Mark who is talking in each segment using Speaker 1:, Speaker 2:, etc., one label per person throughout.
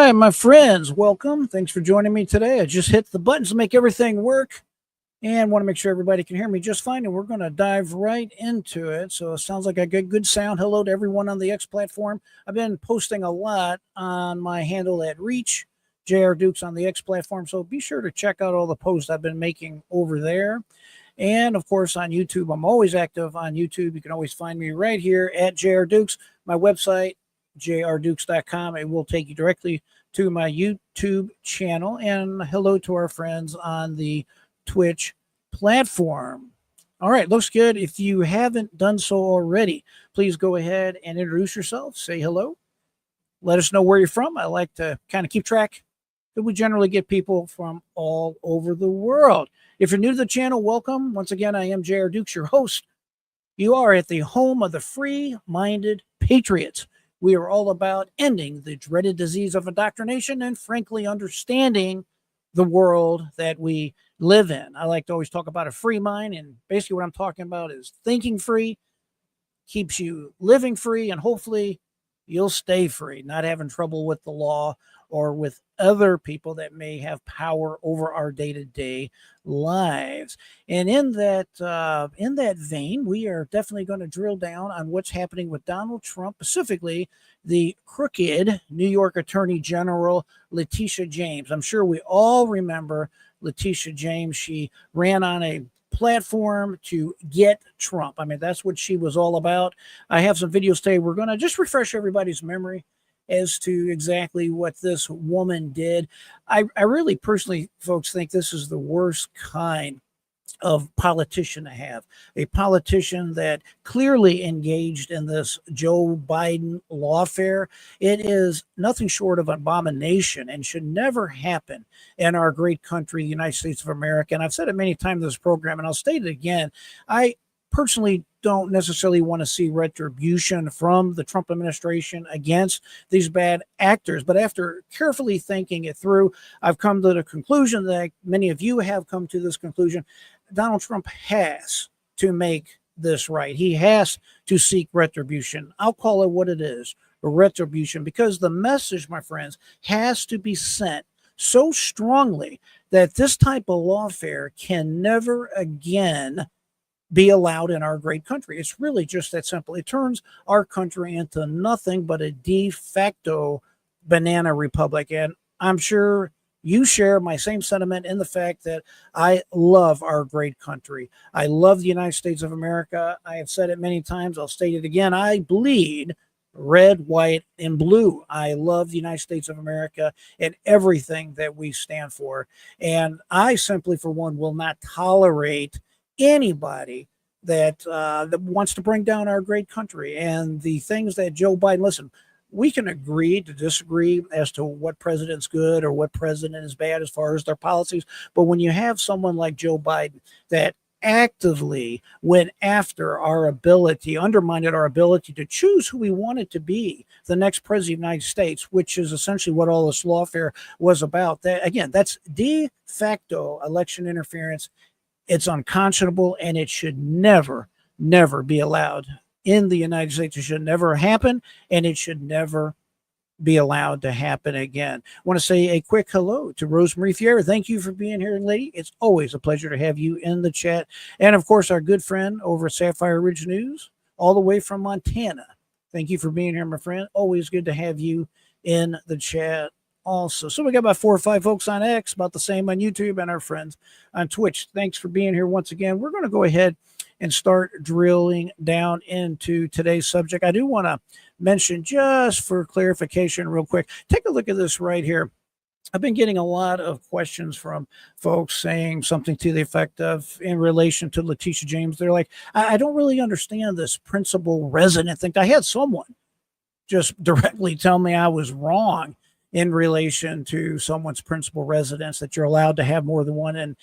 Speaker 1: right, my friends, welcome. Thanks for joining me today. I just hit the buttons to make everything work and want to make sure everybody can hear me just fine. And we're going to dive right into it. So it sounds like I get good sound. Hello to everyone on the X platform. I've been posting a lot on my handle at Reach, JR Dukes on the X platform. So be sure to check out all the posts I've been making over there. And of course, on YouTube, I'm always active on YouTube. You can always find me right here at JR Dukes. My website, jrdukes.com. It will take you directly to my YouTube channel. And hello to our friends on the Twitch platform. All right, looks good. If you haven't done so already, please go ahead and introduce yourself. Say hello. Let us know where you're from. I like to kind of keep track that we generally get people from all over the world. If you're new to the channel, welcome. Once again, I am JR Dukes, your host. You are at the home of the free-minded patriots. We are all about ending the dreaded disease of indoctrination and, frankly, understanding the world that we live in. I like to always talk about a free mind, and basically what I'm talking about is thinking free, keeps you living free, and hopefully you'll stay free, not having trouble with the law or with other people that may have power over our day-to-day lives. And in that vein, we are definitely going to drill down on what's happening with Donald Trump, specifically the crooked New York Attorney General Letitia James. I'm sure we all remember Letitia James. She ran on a platform to get Trump. I mean, that's what she was all about. I have some videos today. We're going to just refresh everybody's memory as to exactly what this woman did. I really personally, folks, think this is the worst kind of politician to have. A politician that clearly engaged in this Joe Biden lawfare. It is nothing short of an abomination and should never happen in our great country, the United States of America. And I've said it many times in this program, and I'll state it again. I personally don't necessarily want to see retribution from the Trump administration against these bad actors. But after carefully thinking it through, I've come to the conclusion that many of you have come to this conclusion. Donald Trump has to make this right. He has to seek retribution. I'll call it what it is, retribution, because the message, my friends, has to be sent so strongly that this type of lawfare can never again be allowed in our great country. It's really just that simple. It turns our country into nothing but a de facto banana republic. And I'm sure you share my same sentiment in the fact that I love our great country. I love the United States of America. I have said it many times. I'll state it again. I bleed red, white, and blue. I love the United States of America and everything that we stand for. And I simply, for one, will not tolerate anybody that wants to bring down our great country. And the things that Joe Biden, listen, we can agree to disagree as to what president's good or what president is bad as far as their policies. But when you have someone like Joe Biden that actively went after our ability, undermined our ability to choose who we wanted to be the next president of the United States, which is essentially what all this lawfare was about. That, again, that's de facto election interference. It's unconscionable, and it should never, never be allowed in the United States. It should never happen, and it should never be allowed to happen again. I want to say a quick hello to Rosemary Fiera. Thank you for being here, lady. It's always a pleasure to have you in the chat. And, of course, our good friend over at Sapphire Ridge News, all the way from Montana. Thank you for being here, my friend. Always good to have you in the chat also. So we got about 4 or 5 folks on X, about the same on YouTube, and our friends on Twitch. Thanks for being here once again. We're going to go ahead and start drilling down into today's subject. I do want to mention, just for clarification real quick, take a look at this right here. I've been getting a lot of questions from folks saying something to the effect of, in relation to Letitia James, they're like, I don't really understand this principal resident thing. I had someone just directly tell me I was wrong in relation to someone's principal residence, that you're allowed to have more than one. And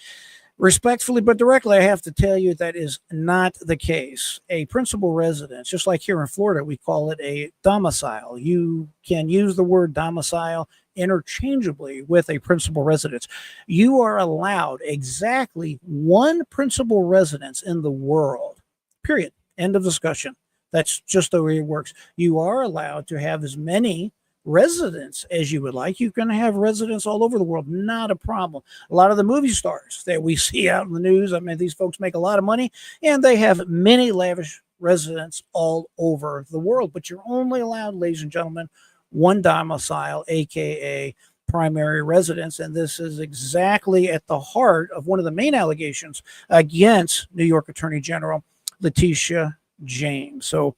Speaker 1: respectfully, but directly, I have to tell you that is not the case. A principal residence, just like here in Florida, we call it a domicile. You can use the word domicile interchangeably with a principal residence. You are allowed exactly one principal residence in the world, period. End of discussion. That's just the way it works. You are allowed to have as many residence as you would like. You can have residence all over the world, not a problem. A lot of the movie stars that we see out in the news, I mean, these folks make a lot of money and they have many lavish residents all over the world, but you're only allowed, ladies and gentlemen, one domicile, aka primary residence. And this is exactly at the heart of one of the main allegations against New York Attorney General Letitia James. So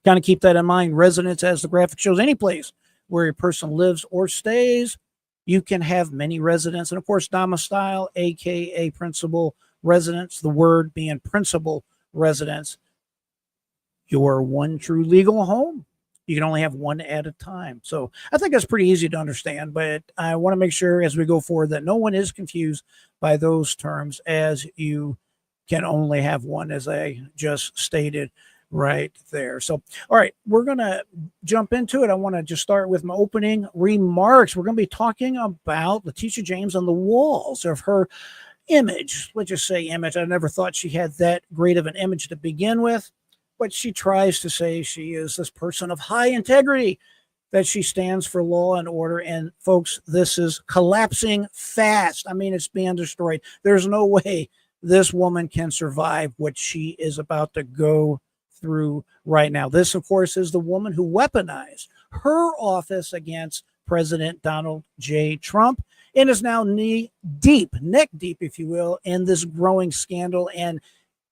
Speaker 1: kind of keep that in mind. Residence, as the graphic shows, any place where a person lives or stays, you can have many residents. And of course, domicile, aka principal residence, the word being principal residence, your one true legal home. You can only have one at a time. So I think that's pretty easy to understand, but I want to make sure as we go forward that no one is confused by those terms, as you can only have one, as I just stated right there. So, all right, we're going to jump into it. I want to just start with my opening remarks. We're going to be talking about Letitia James on the walls of her image. Let's just say image. I never thought she had that great of an image to begin with, but she tries to say she is this person of high integrity, that she stands for law and order. And folks, this is collapsing fast. I mean, it's being destroyed. There's no way this woman can survive what she is about to go through right now. This, of course, is the woman who weaponized her office against President Donald J. Trump and is now neck deep, if you will, in this growing scandal. And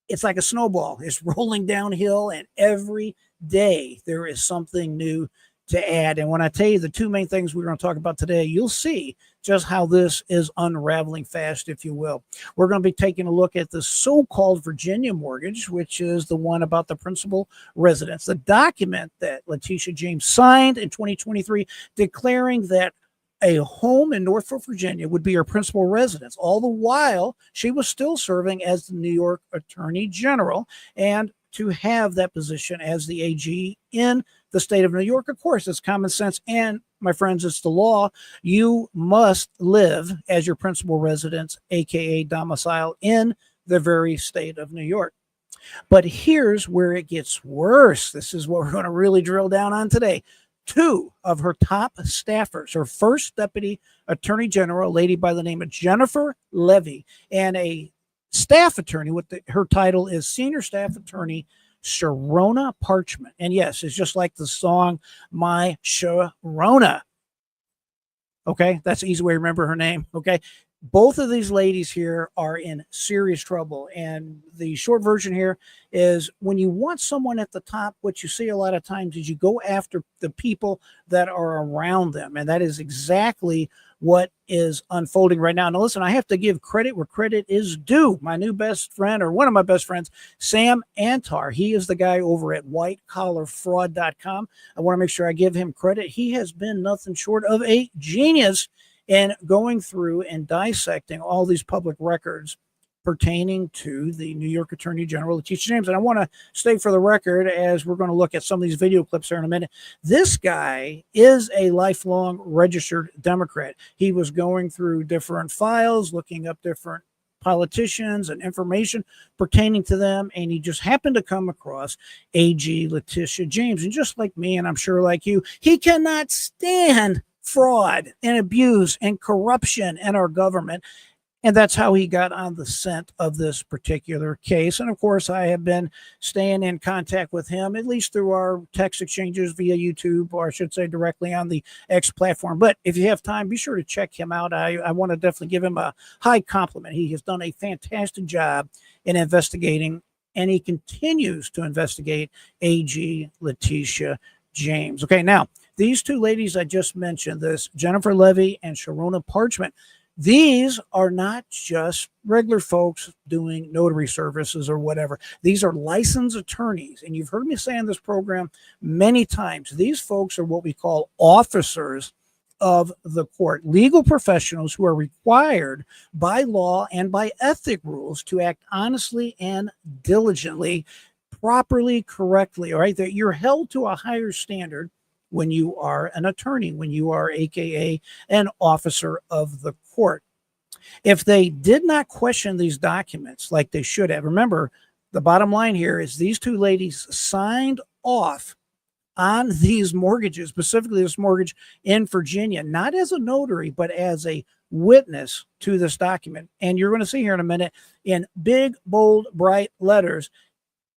Speaker 1: it's like a snowball. It's rolling downhill, and every day there is something new to add. And when I tell you the two main things we're going to talk about today, you'll see just how this is unraveling fast, if you will. We're going to be taking a look at the so-called Virginia mortgage, which is the one about the principal residence, the document that Letitia James signed in 2023 declaring that a home in Norfolk, Virginia would be her principal residence. All the while, she was still serving as the New York Attorney General, and to have that position as the AG in the state of New York, of course, it's common sense. And my friends, it's the law. You must live as your principal residence, aka domicile, in the very state of New York. But here's where it gets worse. This is what we're going to really drill down on today. Two of her top staffers, her first deputy attorney general, a lady by the name of Jennifer Levy, and a staff attorney, her title is senior staff attorney Sharona Parchment. And yes, it's just like the song My Sharona. Okay, that's an easy way to remember her name. Okay, both of these ladies here are in serious trouble. And the short version here is, when you want someone at the top, what you see a lot of times is you go after the people that are around them. And that is exactly what is unfolding right now. Now, listen, I have to give credit where credit is due. My new best friend, or one of my best friends, Sam Antar, he is the guy over at whitecollarfraud.com. I want to make sure I give him credit. He has been nothing short of a genius in going through and dissecting all these public records pertaining to the New York Attorney General, Letitia James. And I want to state for the record, as we're going to look at some of these video clips here in a minute, this guy is a lifelong registered Democrat. He was going through different files, looking up different politicians and information pertaining to them, and he just happened to come across AG Letitia James. And just like me, and I'm sure like you, he cannot stand fraud and abuse and corruption in our government. And that's how he got on the scent of this particular case. And of course, I have been staying in contact with him, at least through our text exchanges via YouTube, or I should say directly on the X platform. But if you have time, be sure to check him out. I want to definitely give him a high compliment. He has done a fantastic job in investigating, and he continues to investigate AG Letitia James. Okay, now, these two ladies I just mentioned, this Jennifer Levy and Sharona Parchment, these are not just regular folks doing notary services or whatever. These are licensed attorneys. And you've heard me say on this program many times, these folks are what we call officers of the court, legal professionals who are required by law and by ethic rules to act honestly and diligently, properly, correctly. All right, that you're held to a higher standard when you are an attorney, when you are AKA an officer of the court. If they did not question these documents like they should have, remember, the bottom line here is these two ladies signed off on these mortgages, specifically this mortgage in Virginia, not as a notary, but as a witness to this document. And you're going to see here in a minute in big, bold, bright letters,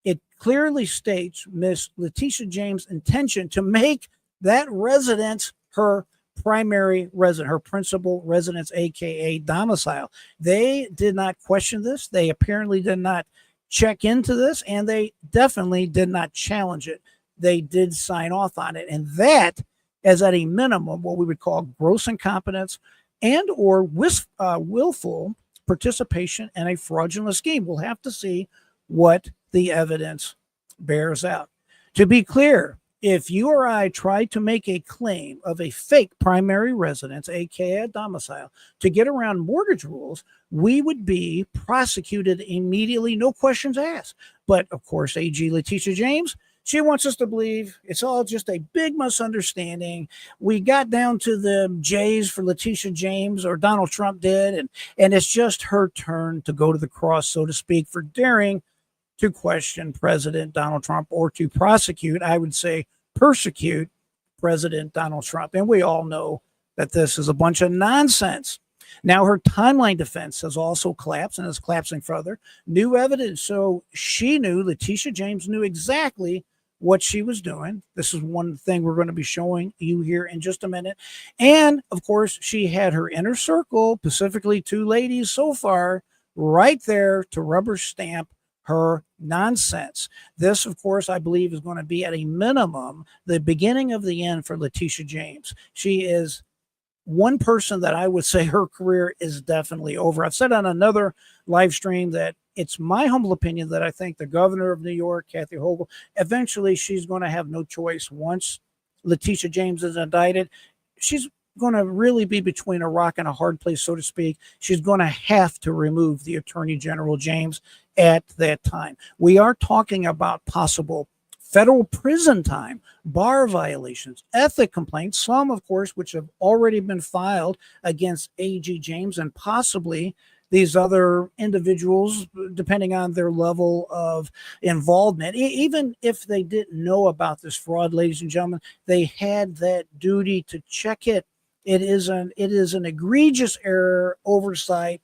Speaker 1: it clearly states Miss Letitia James' intention to make that residence her primary residence, her principal residence, aka domicile. They did not question this. They apparently did not check into this, and they definitely did not challenge it. They did sign off on it, and that is at a minimum what we would call gross incompetence and or willful participation in a fraudulent scheme. We'll have to see what the evidence bears out. To be clear, if you or I tried to make a claim of a fake primary residence, aka a domicile, to get around mortgage rules, we would be prosecuted immediately, no questions asked. But of course, AG Letitia James, she wants us to believe it's all just a big misunderstanding. We got down to the J's for Letitia James, or Donald Trump did, and it's just her turn to go to the cross, so to speak, for daring to question President Donald Trump, or to prosecute, I would say persecute President Donald Trump. And we all know that this is a bunch of nonsense. Now, her timeline defense has also collapsed and is collapsing further. New evidence. So she knew, Letitia James knew exactly what she was doing. This is one thing we're going to be showing you here in just a minute. And of course, she had her inner circle, specifically two ladies so far, right there to rubber stamp her nonsense. This, of course, I believe is going to be at a minimum the beginning of the end for Letitia James. She is one person that I would say her career is definitely over. I've said on another live stream that it's my humble opinion that I think the governor of New York, Kathy Hochul, eventually she's going to have no choice. Once Letitia James is indicted, she's going to really be between a rock and a hard place, so to speak. She's going to have to remove the Attorney General James at that time. We are talking about possible federal prison time, bar violations, ethic complaints, some, of course, which have already been filed against AG James and possibly these other individuals, depending on their level of involvement. Even if they didn't know about this fraud, ladies and gentlemen, they had that duty to check it. It is an egregious error, oversight.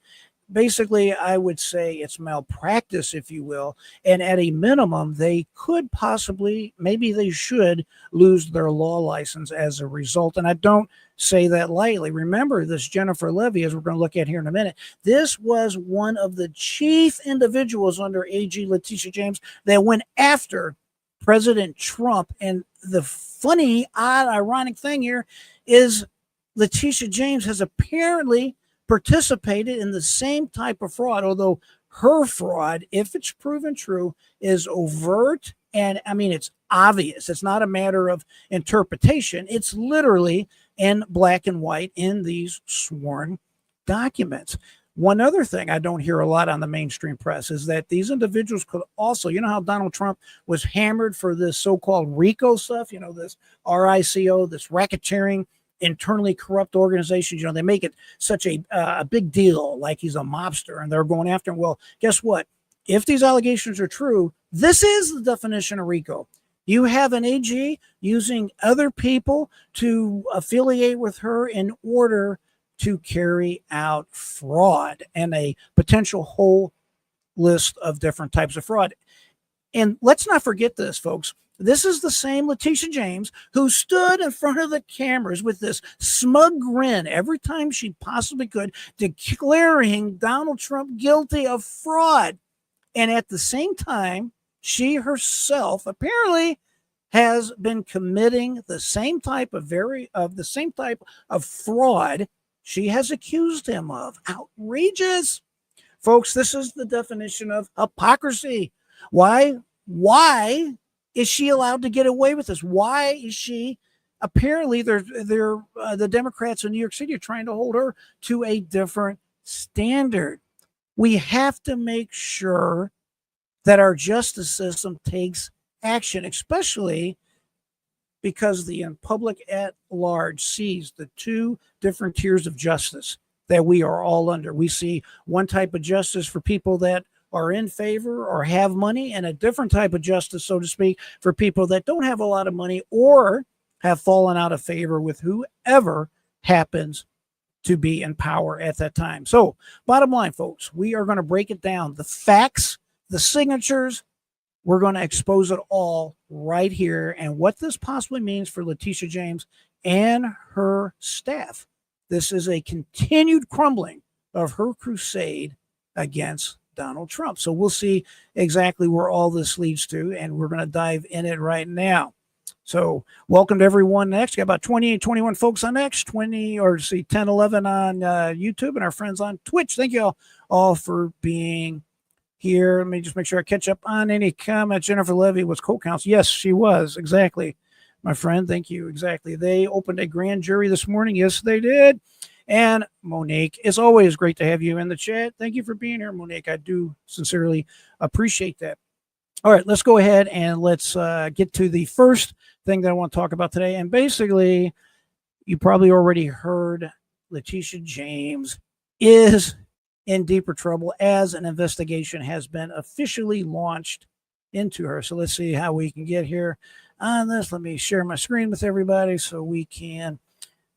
Speaker 1: Basically, I would say it's malpractice, if you will. And at a minimum, they could possibly, maybe they should lose their law license as a result. And I don't say that lightly. Remember, this Jennifer Levy, as we're going to look at here in a minute, this was one of the chief individuals under AG Letitia James that went after President Trump. And the funny, odd, ironic thing here is Letitia James has apparently participated in the same type of fraud, although her fraud, if it's proven true, is overt. And I mean, it's obvious. It's not a matter of interpretation. It's literally in black and white in these sworn documents. One other thing I don't hear a lot on the mainstream press is that these individuals could also, you know how Donald Trump was hammered for this so-called RICO stuff, this RICO, this racketeering, internally corrupt organizations, they make it such a big deal, like he's a mobster and they're going after him. Well, guess what? If these allegations are true, this is the definition of RICO. You have an AG using other people to affiliate with her in order to carry out fraud and a potential whole list of different types of fraud. And let's not forget this, folks. This is the same Letitia James who stood in front of the cameras with this smug grin every time she possibly could, declaring Donald Trump guilty of fraud. And at the same time, she herself apparently has been committing the same type of fraud she has accused him of. Outrageous. Folks, this is the definition of hypocrisy. Why is she allowed to get away with this? Why is she apparently the Democrats in New York City are trying to hold her to a different standard? We have to make sure that our justice system takes action, especially because the public at large sees the two different tiers of justice that we are all under. We see one type of justice for people that are in favor or have money, and a different type of justice, so to speak, for people that don't have a lot of money or have fallen out of favor with whoever happens to be in power at that time. So bottom line, folks, we are going to break it down. The facts, the signatures, we're going to expose it all right here and what this possibly means for Letitia James and her staff. This is a continued crumbling of her crusade against Donald Trump. So we'll see exactly where all this leads to, and we're going to dive in it right now. So welcome to everyone next. Got about 28, 21 folks on X, 20 or 10, 11 on YouTube, and our friends on Twitch. Thank you all for being here. Let me just make sure I catch up on any comments. Jennifer Levy was co-counsel. Yes, she was. Exactly, my friend. Thank you. Exactly. They opened a grand jury this morning. Yes, they did. And Monique, it's always great to have you in the chat. Thank you for being here, Monique. I do sincerely appreciate that. All right, let's go ahead and let's get to the first thing that I want to talk about today. And basically, you probably already heard Letitia James is in deeper trouble as an investigation has been officially launched into her. So let's see how we can get here on this. Let me share my screen with everybody so we can,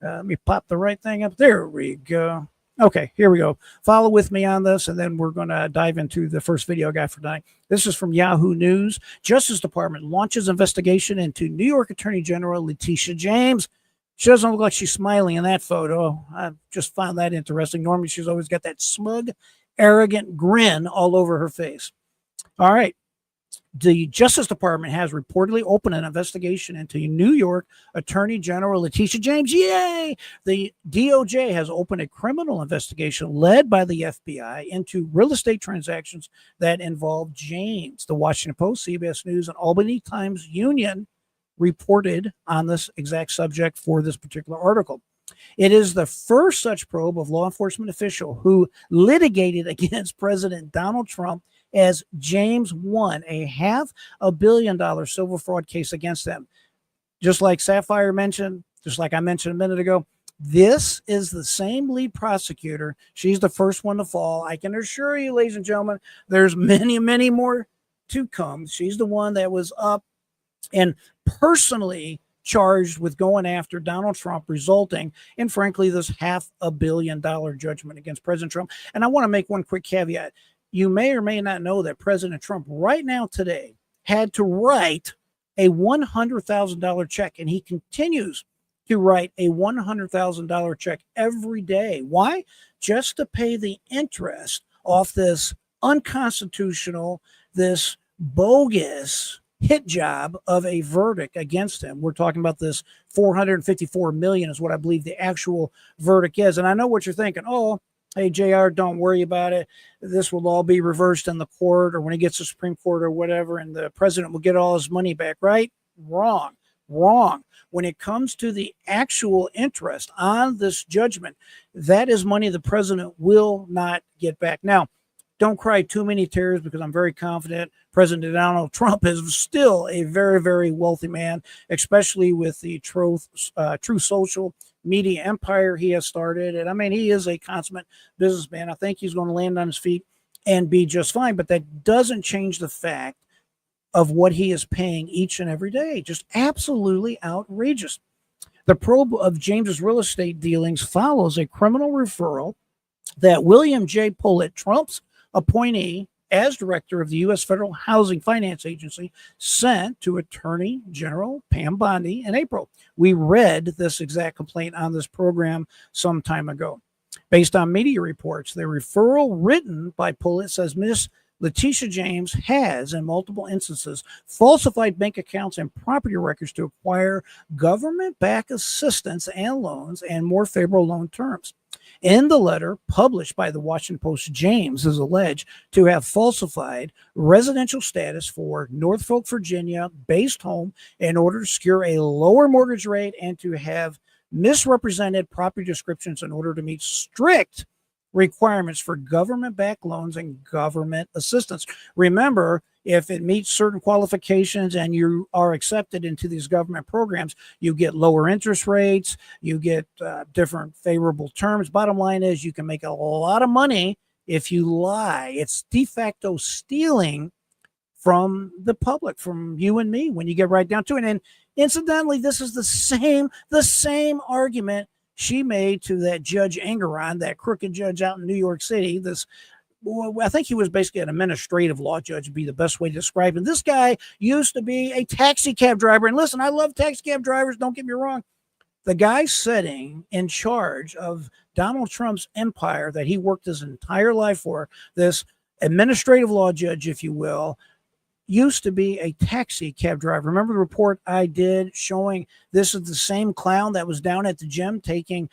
Speaker 1: let me pop the right thing up. There we go. Okay, here we go. Follow with me on this, and then we're going to dive into the first video I got for tonight. This is from Yahoo News. Justice Department launches investigation into New York Attorney General Letitia James. She doesn't look like she's smiling in that photo. I just found that interesting. Normally, she's always got that smug, arrogant grin all over her face. All right. The Justice Department has reportedly opened an investigation into New York Attorney General Letitia James. Yay! The DOJ has opened a criminal investigation led by the FBI into real estate transactions that involve James. The Washington Post, CBS News, and Albany Times Union reported on this exact subject for this particular article. It is the first such probe of law enforcement official who litigated against President Donald Trump as James won a $500 million civil fraud case against them. Just like Sapphire mentioned, just like I mentioned a minute ago, this is the same lead prosecutor. She's the first one to fall. I can assure you, ladies and gentlemen, there's many, many more to come. She's the one that was up and personally charged with going after Donald Trump, resulting in, frankly, this $500 million judgment against President Trump. And I want to make one quick caveat. You may or may not know that President Trump right now today had to write a $100,000 check, and he continues to write a $100,000 check every day. Why? Just to pay the interest off this unconstitutional, this bogus hit job of a verdict against him. We're talking about this $454 million is what I believe the actual verdict is. And I know what you're thinking. Oh, hey, JR, don't worry about it. This will all be reversed in the court or when he gets to Supreme Court or whatever, and the president will get all his money back, right? Wrong. When it comes to the actual interest on this judgment, that is money the president will not get back. Now, don't cry too many tears because I'm very confident President Donald Trump is still a very, very wealthy man, especially with the true social media empire he has started. And I mean, he is a consummate businessman. I think he's going to land on his feet and be just fine. But that doesn't change the fact of what he is paying each and every day. Just absolutely outrageous. The probe of James's real estate dealings follows a criminal referral that William J. Pullett, Trump's appointee as director of the U.S. Federal Housing Finance Agency, sent to Attorney General Pam Bondi in April. We read this exact complaint on this program some time ago. Based on media reports, the referral written by Pullett says Ms. Letitia James has, in multiple instances, falsified bank accounts and property records to acquire government-backed assistance and loans and more favorable loan terms. In the letter published by the Washington Post, James is alleged to have falsified residential status for Norfolk, Virginia-based home in order to secure a lower mortgage rate and to have misrepresented property descriptions in order to meet strict requirements for government-backed loans and government assistance. Remember, if it meets certain qualifications and you are accepted into these government programs, you get lower interest rates, you get different favorable terms. Bottom line is you can make a lot of money if you lie. It's de facto stealing from the public, from you and me, when you get right down to it. And incidentally, this is the same argument she made to that Judge Engeron, that crooked judge out in New York City. I think he was basically an administrative law judge, would be the best way to describe him. This guy used to be a taxi cab driver. And listen, I love taxi cab drivers, don't get me wrong. The guy sitting in charge of Donald Trump's empire that he worked his entire life for, this administrative law judge, if you will, used to be a taxi cab driver. Remember the report I did showing this is the same clown that was down at the gym taking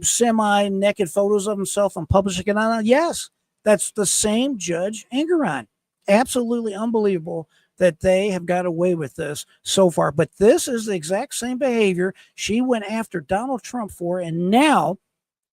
Speaker 1: semi-naked photos of himself and publishing it on? Yes, that's the same Judge Engeron. Absolutely unbelievable that they have got away with this so far. But this is the exact same behavior she went after Donald Trump for. And now,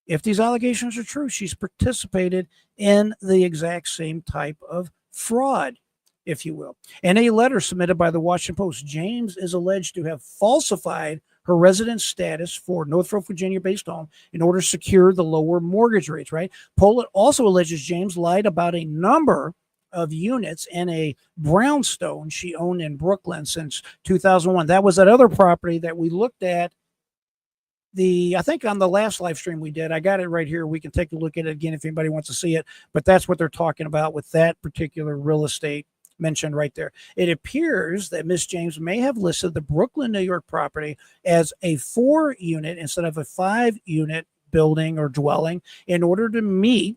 Speaker 1: if these allegations are true, she's participated in the exact same type of fraud, if you will. In a letter submitted by the Washington Post, James is alleged to have falsified her resident status for Northrop, Virginia-based home in order to secure the lower mortgage rates, right? Poland also alleges James lied about a number of units in a brownstone she owned in Brooklyn since 2001. That was that other property that we looked at I think on the last live stream we did. I got it right here. We can take a look at it again if anybody wants to see it. But that's what they're talking about with that particular real estate mentioned right there. It appears that Miss James may have listed the Brooklyn, New York property as a 4-unit instead of a 5-unit building or dwelling in order to meet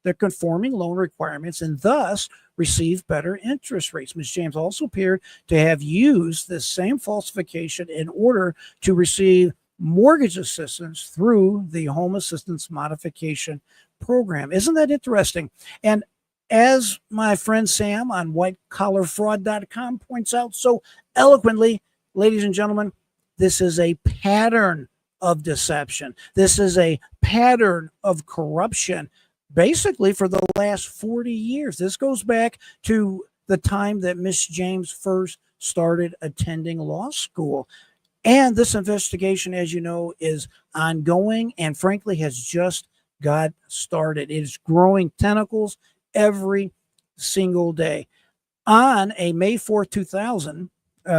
Speaker 1: the conforming loan requirements and thus receive better interest rates. Ms. James also appeared to have used this same falsification in order to receive mortgage assistance through the Home Assistance Modification Program. Isn't that interesting? And as my friend Sam on whitecollarfraud.com points out so eloquently, ladies and gentlemen, this is a pattern of deception. This is a pattern of corruption, basically for the last 40 years. This goes back to the time that Miss James first started attending law school. And this investigation, as you know, is ongoing and frankly has just got started. It is growing tentacles every single day. On a May 4th, 2000,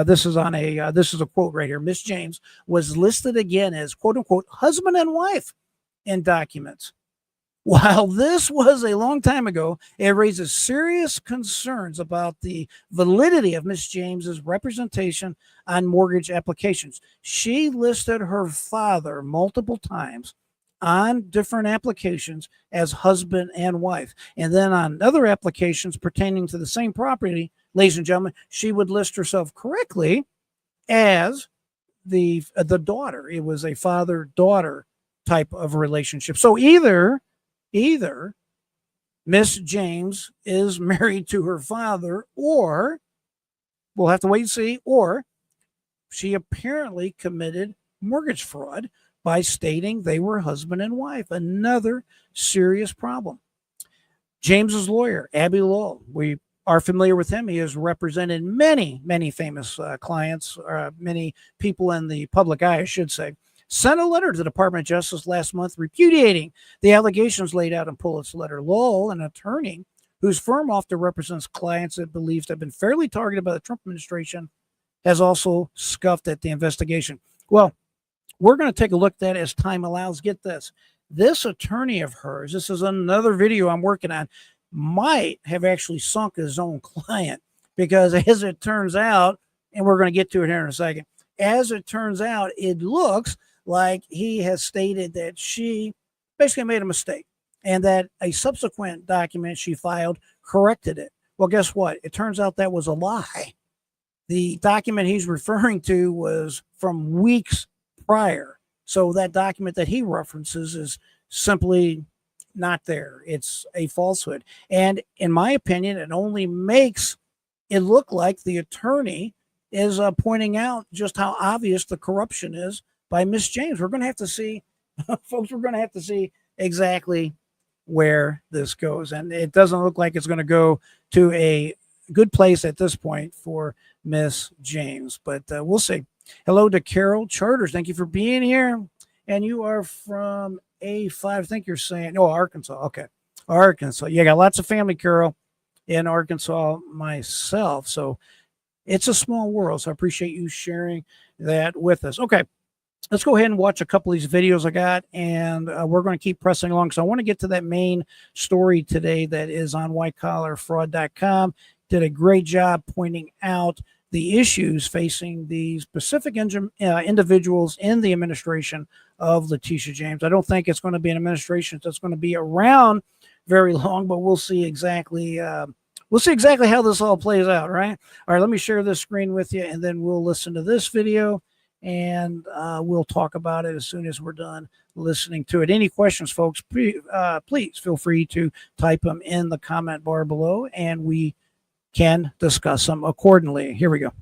Speaker 1: this is a quote right here. Miss James was listed again as quote unquote husband and wife in documents. While this was a long time ago, it raises serious concerns about the validity of Miss James's representation on mortgage applications. She listed her father multiple times on different applications as husband and wife. And then on other applications pertaining to the same property, ladies and gentlemen, she would list herself correctly as the daughter. It was a father-daughter type of relationship. So either Miss James is married to her father, or we'll have to wait and see, or she apparently committed mortgage fraud by stating they were husband and wife. Another serious problem. James's lawyer, Abby Lowell, we are familiar with him. He has represented many, many famous clients, many people in the public eye, I should say, sent a letter to the Department of Justice last month repudiating the allegations laid out in Pullitz's letter. Lowell, an attorney whose firm often represents clients it believes have been fairly targeted by the Trump administration, has also scuffed at the investigation. Well, we're going to take a look at that as time allows. Get this. This attorney of hers, this is another video I'm working on, might have actually sunk his own client because as it turns out, and we're going to get to it here in a second, as it turns out, it looks like he has stated that she basically made a mistake and that a subsequent document she filed corrected it. Well, guess what? It turns out that was a lie. The document he's referring to was from weeks prior. So that document that he references is simply not there. It's a falsehood. And in my opinion, it only makes it look like the attorney is pointing out just how obvious the corruption is by Miss James. We're going to have to see, folks, we're going to have to see exactly where this goes. And it doesn't look like it's going to go to a good place at this point for Miss James, but we'll see. Hello to Carol Charters. Thank you for being here. And you are from A5. I think you're saying, Arkansas. Okay. Arkansas. Yeah, I got lots of family, Carol, in Arkansas myself. So it's a small world. So I appreciate you sharing that with us. Okay, let's go ahead and watch a couple of these videos I got, and we're going to keep pressing along. So I want to get to that main story today that is on whitecollarfraud.com. Did a great job pointing out the issues facing the specific individuals in the administration of Letitia James. I don't think it's going to be an administration that's going to be around very long, but we'll see exactly how this all plays out, right? All right, let me share this screen with you, and then we'll listen to this video, and we'll talk about it as soon as we're done listening to it. Any questions, folks, please feel free to type them in the comment bar below, and we can discuss them accordingly. Here we go.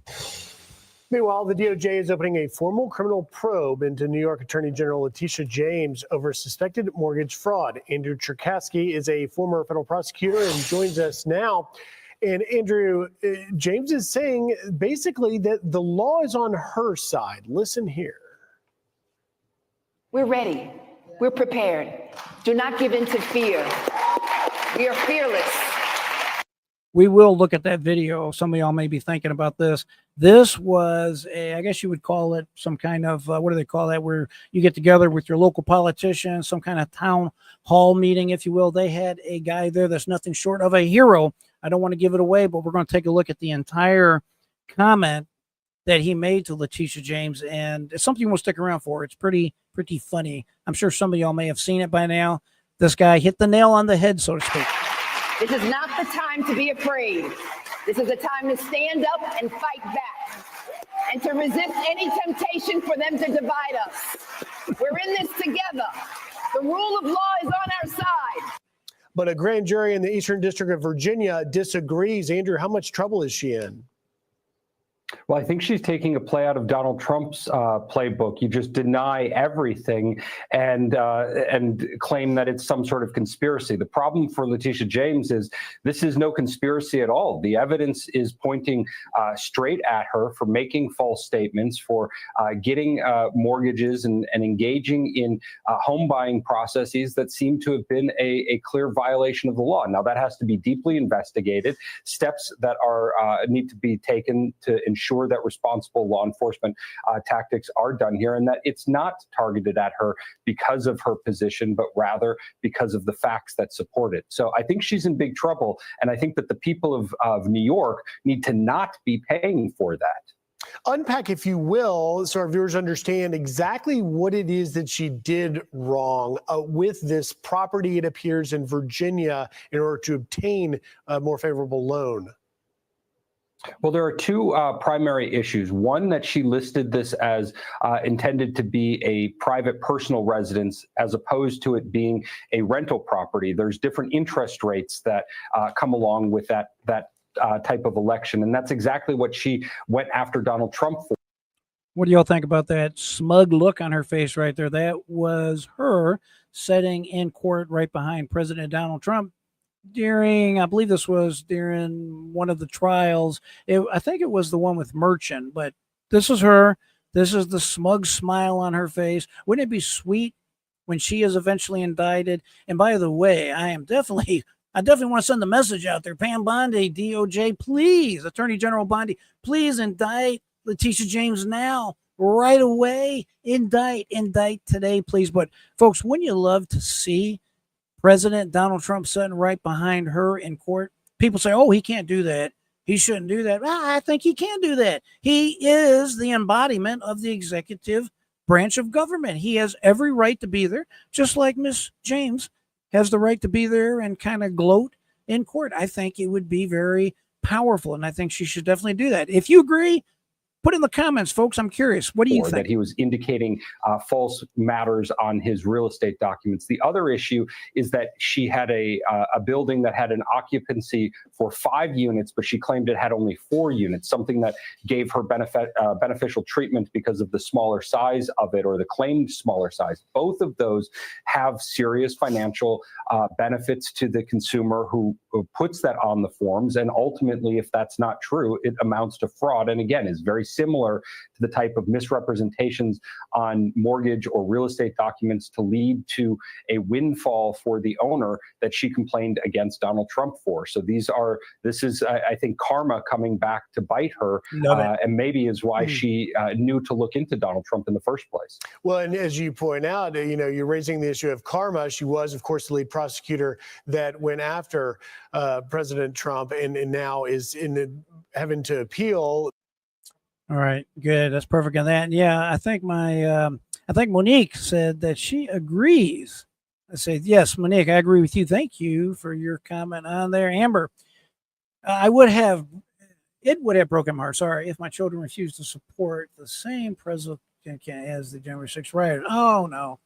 Speaker 2: Meanwhile, the DOJ is opening a formal criminal probe into New York Attorney General Letitia James over suspected mortgage fraud. Andrew Cherkasky is a former federal prosecutor and joins us now. And Andrew, James is saying basically that the law is on her side. Listen here.
Speaker 3: We're ready. We're prepared. Do not give in to fear. We are fearless.
Speaker 1: We will look at that video. Some of y'all may be thinking about this. This was I guess you would call it some kind of, what do they call that, where you get together with your local politicians, some kind of town hall meeting, if you will. They had a guy there that's nothing short of a hero. I don't want to give it away, but we're going to take a look at the entire comment that he made to Letitia James, and it's something we'll stick around for. It's pretty funny. I'm sure some of y'all may have seen it by now. This guy hit the nail on the head, so to speak.
Speaker 3: This is not the time to be afraid. This is a time to stand up and fight back and to resist any temptation for them to divide us. We're in this together. The rule of law is on our side.
Speaker 2: But a grand jury in the Eastern District of Virginia disagrees. Andrew, how much trouble is she in?
Speaker 4: Well, I think she's taking a play out of Donald Trump's playbook. You just deny everything and claim that it's some sort of conspiracy. The problem for Letitia James is this is no conspiracy at all. The evidence is pointing straight at her for making false statements, for getting mortgages and engaging in home buying processes that seem to have been a clear violation of the law. Now, that has to be deeply investigated. Steps that are need to be taken to ensure that responsible law enforcement tactics are done here, and that it's not targeted at her because of her position, but rather because of the facts that support it. So I think she's in big trouble, and I think that the people of New York need to not be paying for that.
Speaker 2: Unpack, if you will, so our viewers understand exactly what it is that she did wrong with this property, it appears, in Virginia in order to obtain a more favorable loan.
Speaker 4: Well, there are two primary issues. One, that she listed this as intended to be a private personal residence as opposed to it being a rental property. There's different interest rates that come along with that type of election. And that's exactly what she went after Donald Trump for.
Speaker 1: What do y'all think about that smug look on her face right there? That was her sitting in court right behind President Donald Trump during, I believe this was during one of the trials. I think it was the one with Merchant, but this is her. This is the smug smile on her face. Wouldn't it be sweet when she is eventually indicted? And by the way, I definitely want to send the message out there. Pam Bondi, DOJ, please, Attorney General Bondi, please indict Letitia James now, right away. Indict today, please. But folks, wouldn't you love to see President Donald Trump sitting right behind her in court? People say, oh, he can't do that. He shouldn't do that. Well, I think he can do that. He is the embodiment of the executive branch of government. He has every right to be there, just like Miss James has the right to be there and kind of gloat in court. I think it would be very powerful, and I think she should definitely do that. If you agree, put in the comments, folks. I'm curious. What do you think?
Speaker 4: That he was indicating false matters on his real estate documents. The other issue is that she had a building that had an occupancy for 5 units, but she claimed it had only 4 units, something that gave her beneficial treatment because of the smaller size of it, or the claimed smaller size. Both of those have serious financial benefits to the consumer who puts that on the forms. And ultimately, if that's not true, it amounts to fraud. And again, is very similar to the type of misrepresentations on mortgage or real estate documents to lead to a windfall for the owner that she complained against Donald Trump for. So this is, I think, karma coming back to bite her, and maybe is why she knew to look into Donald Trump in the first place.
Speaker 2: Well, and as you point out, you're raising the issue of karma. She was, of course, the lead prosecutor that went after President Trump, and now is having to appeal.
Speaker 1: All right, good. That's perfect on that. Yeah, I think Monique said that she agrees. I say, yes, Monique, I agree with you. Thank you for your comment on there. Amber, it would have broken my heart, sorry, if my children refused to support the same president as the January 6th riot. Oh, no.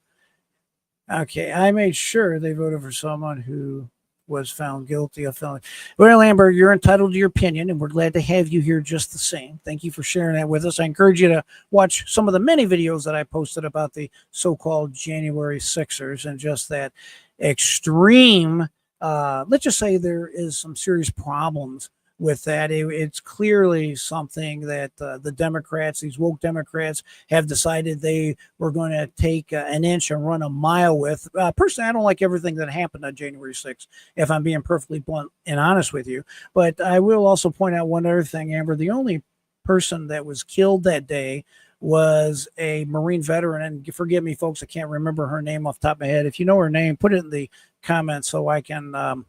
Speaker 1: Okay, I made sure they voted for someone who was found guilty of felony. Well, Amber, you're entitled to your opinion, and we're glad to have you here just the same. Thank you for sharing that with us. I encourage you to watch some of the many videos that I posted about the so-called January 6ers and just that extreme, let's just say there is some serious problems with that. It's clearly something that the Democrats, these woke Democrats, have decided they were going to take an inch and run a mile with. Personally, I don't like everything that happened on January 6th, if I'm being perfectly blunt and honest with you. But I will also point out one other thing, Amber. The only person that was killed that day was a Marine veteran. And forgive me, folks, I can't remember her name off the top of my head. If you know her name, put it in the comments so I can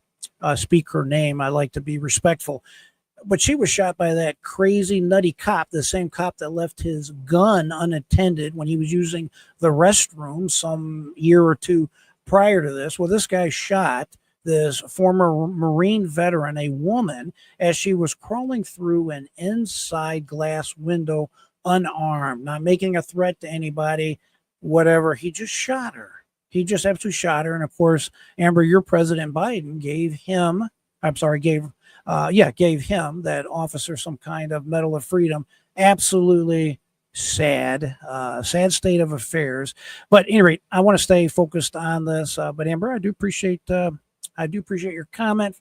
Speaker 1: speak her name. I like to be respectful. But she was shot by that crazy, nutty cop, the same cop that left his gun unattended when he was using the restroom some year or two prior to this. Well, this guy shot this former Marine veteran, a woman, as she was crawling through an inside glass window unarmed, not making a threat to anybody, whatever. He just shot her. He just absolutely shot her. And of course, Amber, your President Biden gave him, gave him, that officer, some kind of Medal of Freedom. Absolutely sad state of affairs. But at any rate, I want to stay focused on this. But Amber, I do appreciate your comment.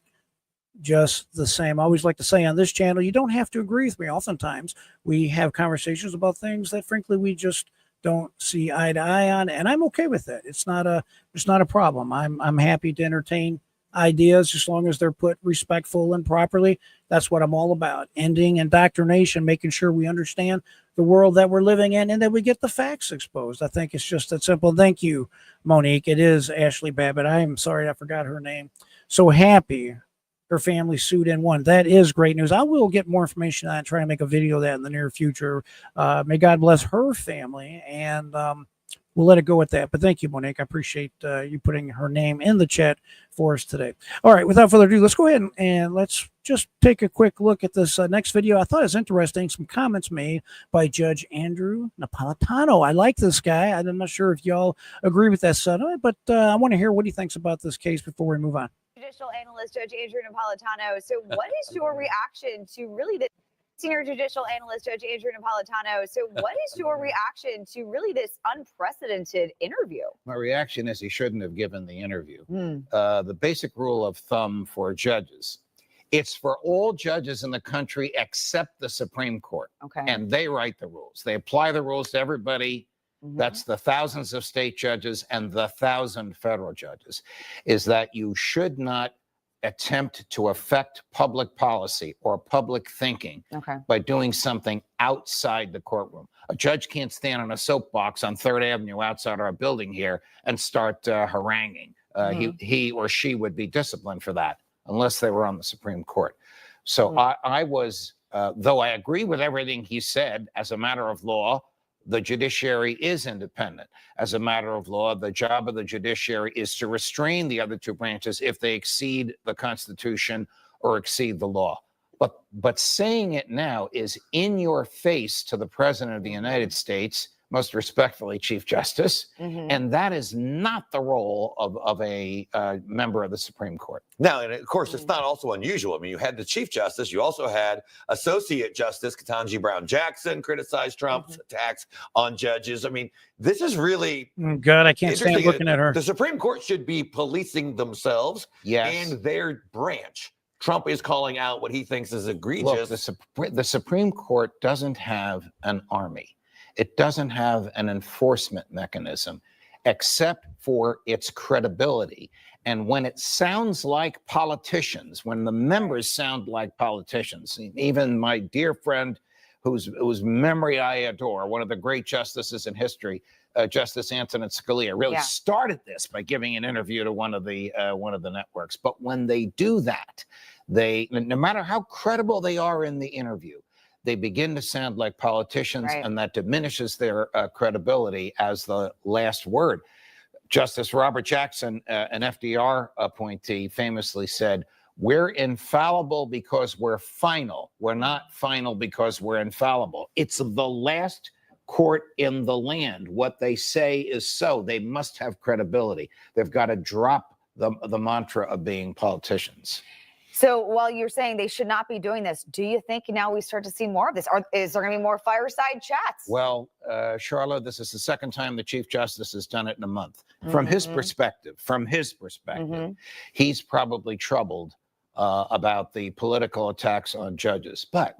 Speaker 1: Just the same, I always like to say on this channel, you don't have to agree with me. Oftentimes, we have conversations about things that, frankly, we just don't see eye to eye on, and I'm okay with that. It's not a problem. I'm happy to entertain ideas as long as they're put respectful and properly. That's what I'm all about. Ending indoctrination, making sure we understand the world that we're living in and that we get the facts exposed. I think it's just that simple. Thank you, Monique. It is Ashley Babbitt. I am sorry I forgot her name. So happy her family sued and won. That is great news. I will get more information on it and try to make a video of that in the near future. May God bless her family, and we'll let it go at that. But thank you, Monique. I appreciate you putting her name in the chat for us today. All right, without further ado, let's go ahead and let's just take a quick look at this next video. I thought it was interesting. Some comments made by Judge Andrew Napolitano. I like this guy. I'm not sure if y'all agree with that sentiment, but I want to hear what he thinks about this case before we move on.
Speaker 5: Judicial analyst Judge Andrew Napolitano. So what is your reaction to really the senior judicial analyst Judge Andrew Napolitano? So what is your reaction to really this unprecedented interview?
Speaker 6: My reaction is he shouldn't have given the interview. The basic rule of thumb for judges, it's for all judges in the country except the Supreme Court.
Speaker 5: Okay.
Speaker 6: And they write the rules. They apply the rules to everybody. That's the thousands of state judges and the 1,000 federal judges, is that you should not attempt to affect public policy or public thinking by doing something outside the courtroom. A judge can't stand on a soapbox on 3rd Avenue outside our building here and start haranguing. He or she would be disciplined for that unless they were on the Supreme Court. So I was, though I agree with everything he said, as a matter of law, the judiciary is independent. As a matter of law, the job of the judiciary is to restrain the other two branches if they exceed the Constitution or exceed the law. But saying it now is in your face to the President of the United States, most respectfully, Chief Justice, and that is not the role of a member of the Supreme Court.
Speaker 7: Now, and of course, it's not also unusual. I mean, you had the Chief Justice, you also had Associate Justice Ketanji Brown Jackson criticize Trump's attacks on judges. I mean, this is really
Speaker 1: good. I can't stand looking at her.
Speaker 7: The Supreme Court should be policing themselves and their branch. Trump is calling out what he thinks is
Speaker 6: Look,
Speaker 7: egregious.
Speaker 6: the Supreme Court doesn't have an army. It doesn't have an enforcement mechanism except for its credibility. And when it sounds like politicians, when the members sound like politicians, even my dear friend whose memory I adore, one of the great justices in history, Justice Antonin Scalia, really started this by giving an interview to one of the networks. But when they do that, no matter how credible they are in the interview, they begin to sound like politicians, and that diminishes their credibility as the last word. Justice Robert Jackson, an FDR appointee, famously said, "We're infallible because we're final. We're not final because we're infallible." It's the last court in the land. What they say is so. They must have credibility. They've got to drop the mantra of being politicians.
Speaker 5: So while you're saying they should not be doing this, do you think now we start to see more of this? Or is there going to be more fireside chats?
Speaker 6: Well, Charlotte, this is the second time the Chief Justice has done it in a month. From his perspective, he's probably troubled about the political attacks on judges. But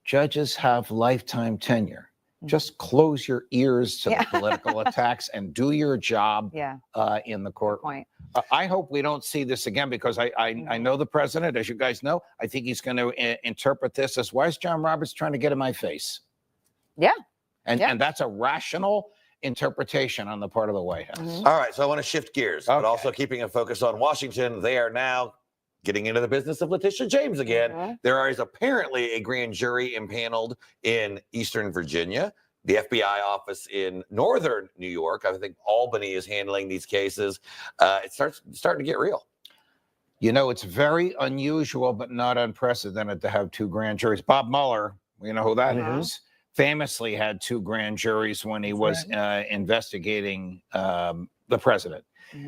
Speaker 6: judges have lifetime tenure. Just close your ears to the political attacks and do your job in the courtroom. I hope we don't see this again, because I know the president, as you guys know. I think he's going to interpret this as, why is John Roberts trying to get in my face? And that's a rational interpretation on the part of the White House.
Speaker 7: All right, so I want to shift gears, but also keeping a focus on Washington. They are now getting into the business of Letitia James again. There is apparently a grand jury impaneled in Eastern Virginia, the FBI office in Northern New York. I think Albany is handling these cases. It's starting to get real.
Speaker 6: You know, it's very unusual, but not unprecedented to have two grand juries. Bob Mueller, you know who that is, famously had two grand juries when he was investigating the president.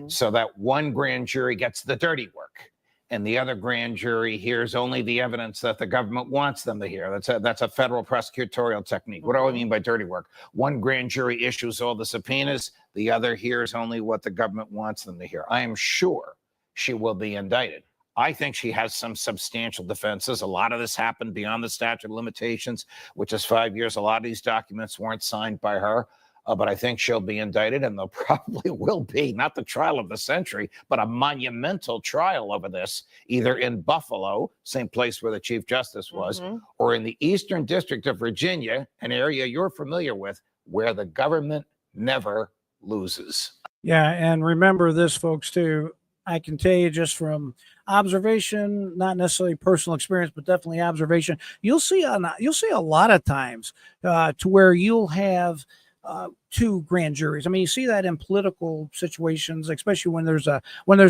Speaker 6: So that one grand jury gets the dirty work, and the other grand jury hears only the evidence that the government wants them to hear. That's a federal prosecutorial technique. What do I mean by dirty work? One grand jury issues all the subpoenas. The other hears only what the government wants them to hear. I am sure she will be indicted. I think she has some substantial defenses. A lot of this happened beyond the statute of limitations, which is 5 years. A lot of these documents weren't signed by her. But I think she'll be indicted, and there probably will be, not the trial of the century, but a monumental trial over this, either in Buffalo, same place where the Chief Justice was, or in the Eastern District of Virginia, an area you're familiar with, where the government never loses.
Speaker 1: Yeah, and remember this, folks, too. I can tell you just from observation, not necessarily personal experience, but definitely observation, you'll see a lot of times to where you'll have two grand juries. I mean, you see that in political situations, especially when there's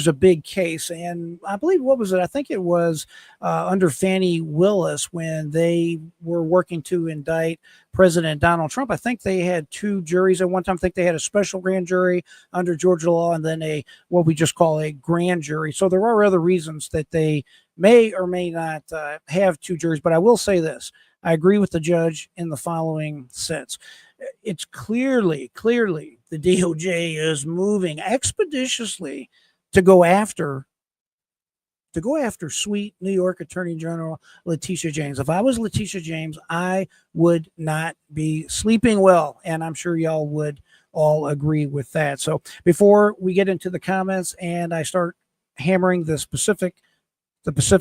Speaker 1: a big case. And I believe, what was it? I think it was under Fannie Willis, when they were working to indict President Donald Trump. I think they had two juries at one time. I think they had a special grand jury under Georgia law, and then what we just call a grand jury. So there are other reasons that they may or may not have two juries. But I will say this: I agree with the judge in the following sense. It's clearly the DOJ is moving expeditiously to go after sweet New York Attorney General Letitia James. If I was Letitia James, I would not be sleeping well, and I'm sure y'all would all agree with that. So before we get into the comments and I start hammering the specific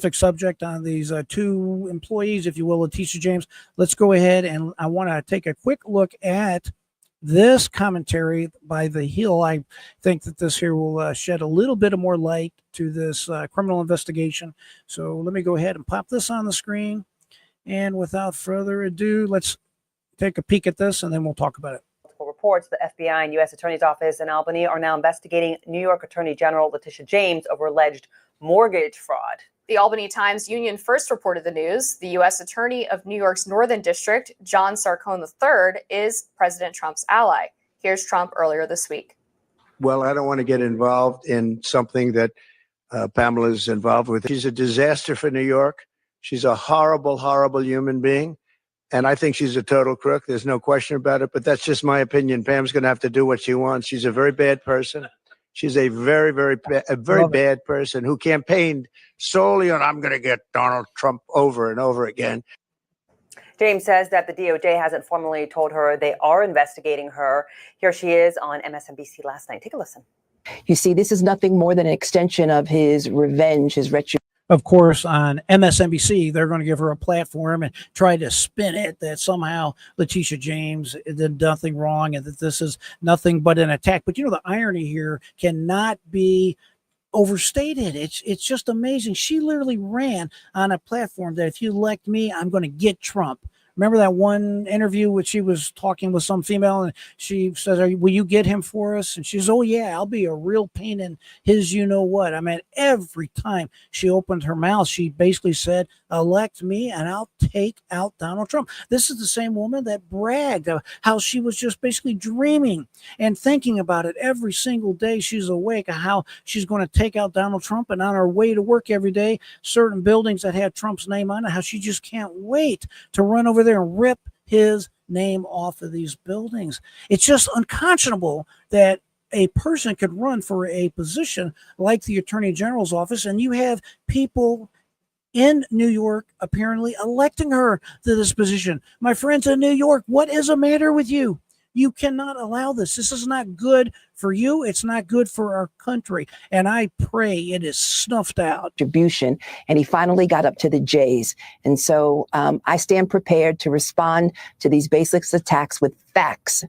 Speaker 1: subject on these two employees, if you will, Letitia James, let's go ahead, and I want to take a quick look at this commentary by The Hill. I think that this here will shed a little bit of more light to this criminal investigation. So let me go ahead and pop this on the screen. And without further ado, let's take a peek at this, and then we'll talk about it.
Speaker 8: Reports the FBI and U.S. Attorney's Office in Albany are now investigating New York Attorney General Letitia James over alleged mortgage fraud.
Speaker 9: The Albany Times-Union first reported the news. The U.S. Attorney of New York's Northern District, John Sarcone III, is President Trump's ally. Here's Trump earlier this week.
Speaker 10: Well, I don't want to get involved in something that Pamela's involved with. She's a disaster for New York. She's a horrible, horrible human being. And I think she's a total crook. There's no question about it. But that's just my opinion. Pam's going to have to do what she wants. She's a very bad person. She's a very
Speaker 1: Love it.
Speaker 10: bad person who campaigned solely on I'm going to get Donald Trump over and over again.
Speaker 8: James says that the DOJ hasn't formally told her they are investigating her. Here she is on MSNBC last night. Take a listen.
Speaker 11: You see, this is nothing more than an extension of his revenge, his retribution.
Speaker 1: Of course, on MSNBC, they're going to give her a platform and try to spin it that somehow Letitia James did nothing wrong and that this is nothing but an attack. But, you know, the irony here cannot be overstated. It's just amazing. She literally ran on a platform that if you elect me, I'm going to get Trump. Remember that one interview which she was talking with some female and she says, will you get him for us? And she says, oh yeah, I'll be a real pain in his you know what. I mean, every time she opened her mouth, she basically said, elect me and I'll take out Donald Trump. This is the same woman that bragged of how she was just basically dreaming and thinking about it every single day she's awake, of how she's going to take out Donald Trump, and on her way to work every day, certain buildings that had Trump's name on it, how she just can't wait to run over there and rip his name off of these buildings. It's just unconscionable that a person could run for a position like the Attorney General's office, and you have people in New York apparently electing her to this position. My friends in New York, what is the matter with you? You cannot allow this. This is not good for you. It's not good for our country. And I pray it is snuffed out.
Speaker 11: And he finally got up to the J's. And so I stand prepared to respond to these baseless attacks with facts.